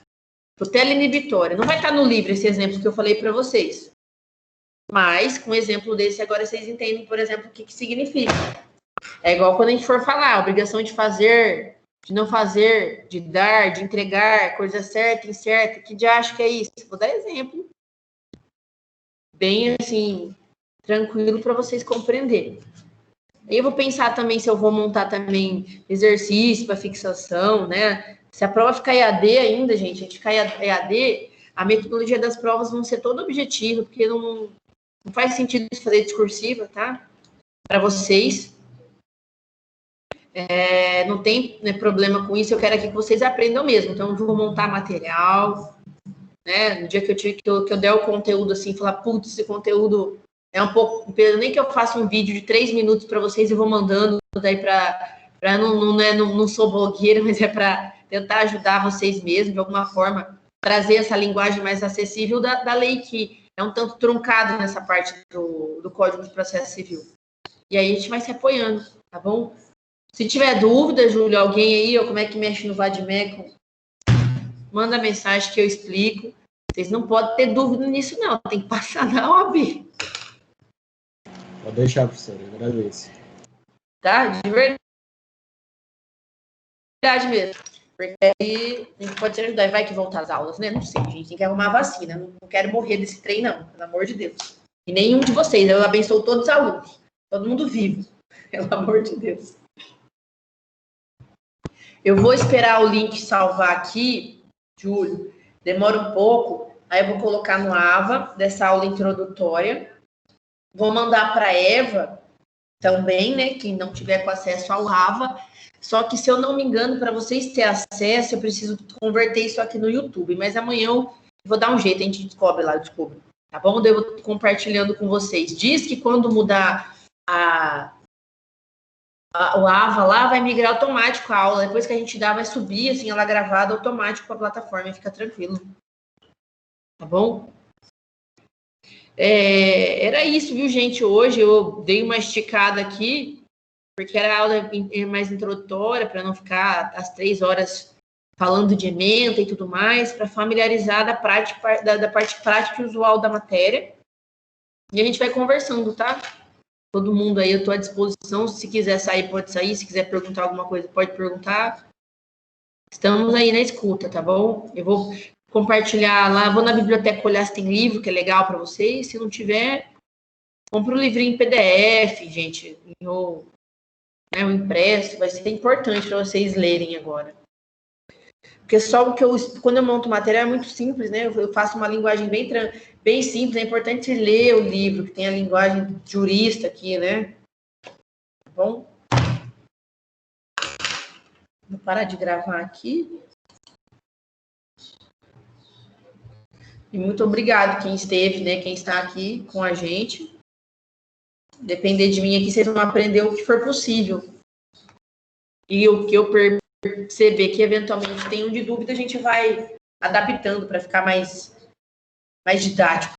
Tutela inibitória. Não vai estar no livro esse exemplo que eu falei para vocês. Mas, com um exemplo desse, agora vocês entendem, por exemplo, o que significa. É igual quando a gente for falar, a obrigação de fazer, de não fazer, de dar, de entregar, coisa certa, incerta, que de acho que é isso? Vou dar exemplo. Bem, assim, tranquilo para vocês compreenderem. Aí eu vou pensar também se eu vou montar também exercício para fixação, né? Se a prova ficar EAD ainda, gente, a gente ficar EAD, a metodologia das provas vão ser toda objetiva, porque não faz sentido fazer discursiva, tá? Para vocês. Não tem problema com isso, eu quero aqui que vocês aprendam mesmo. Então, eu vou montar material, né? No dia que eu der o conteúdo assim, falar, putz, esse conteúdo é um pouco, nem que eu faça um vídeo de 3 minutos para vocês e vou mandando daí para não sou blogueira, mas é para tentar ajudar vocês mesmo, de alguma forma, trazer essa linguagem mais acessível da lei, que é um tanto truncado nessa parte do do Código de Processo Civil. E aí a gente vai se apoiando, tá bom? Se tiver dúvida, Júlio, alguém aí, ou como é que mexe no Vadimeco, manda mensagem que eu explico. Vocês não podem ter dúvida nisso, não. Tem que passar na OAB. Pode deixar, professor, eu agradeço. Tá? De verdade mesmo. Porque aí a gente pode te ajudar. E vai que voltar às aulas, né? Não sei, a gente tem que arrumar a vacina. Não quero morrer desse trem, não. Pelo amor de Deus. E nenhum de vocês. Eu abençoo todos os alunos. Todo mundo vivo. Pelo amor de Deus. Eu vou esperar o link salvar aqui, Júlio. Demora um pouco. Aí eu vou colocar no AVA, dessa aula introdutória. Vou mandar para a Eva também, né? Quem não tiver com acesso ao AVA. Só que, se eu não me engano, para vocês terem acesso, eu preciso converter isso aqui no YouTube. Mas amanhã eu vou dar um jeito, a gente descobre lá, eu descubro. Tá bom? Eu vou compartilhando com vocês. Diz que quando mudar o AVA lá, vai migrar automático a aula. Depois que a gente dá, vai subir, assim, ela gravada automático para a plataforma. Fica tranquilo. Tá bom? Era isso, viu, gente? Hoje eu dei uma esticada aqui, porque era a aula mais introdutória, para não ficar às 3 horas falando de ementa e tudo mais, para familiarizar da parte prática e usual da matéria. E a gente vai conversando, tá? Todo mundo aí, eu estou à disposição. Se quiser sair, pode sair. Se quiser perguntar alguma coisa, pode perguntar. Estamos aí na escuta, tá bom? Eu vou compartilhar lá, vou na biblioteca olhar se tem livro, que é legal para vocês. Se não tiver, compra o livrinho em PDF, gente. O impresso, vai ser importante para vocês lerem agora. Porque só quando eu monto material é muito simples, né? Eu faço uma linguagem bem simples. É importante ler o livro, que tem a linguagem jurista aqui, né? Tá bom? Vou parar de gravar aqui. E muito obrigado quem esteve, né? Quem está aqui com a gente. Depender de mim aqui, vocês vão aprender o que for possível. E o que eu perceber que eventualmente tenham de dúvida, a gente vai adaptando para ficar mais didático.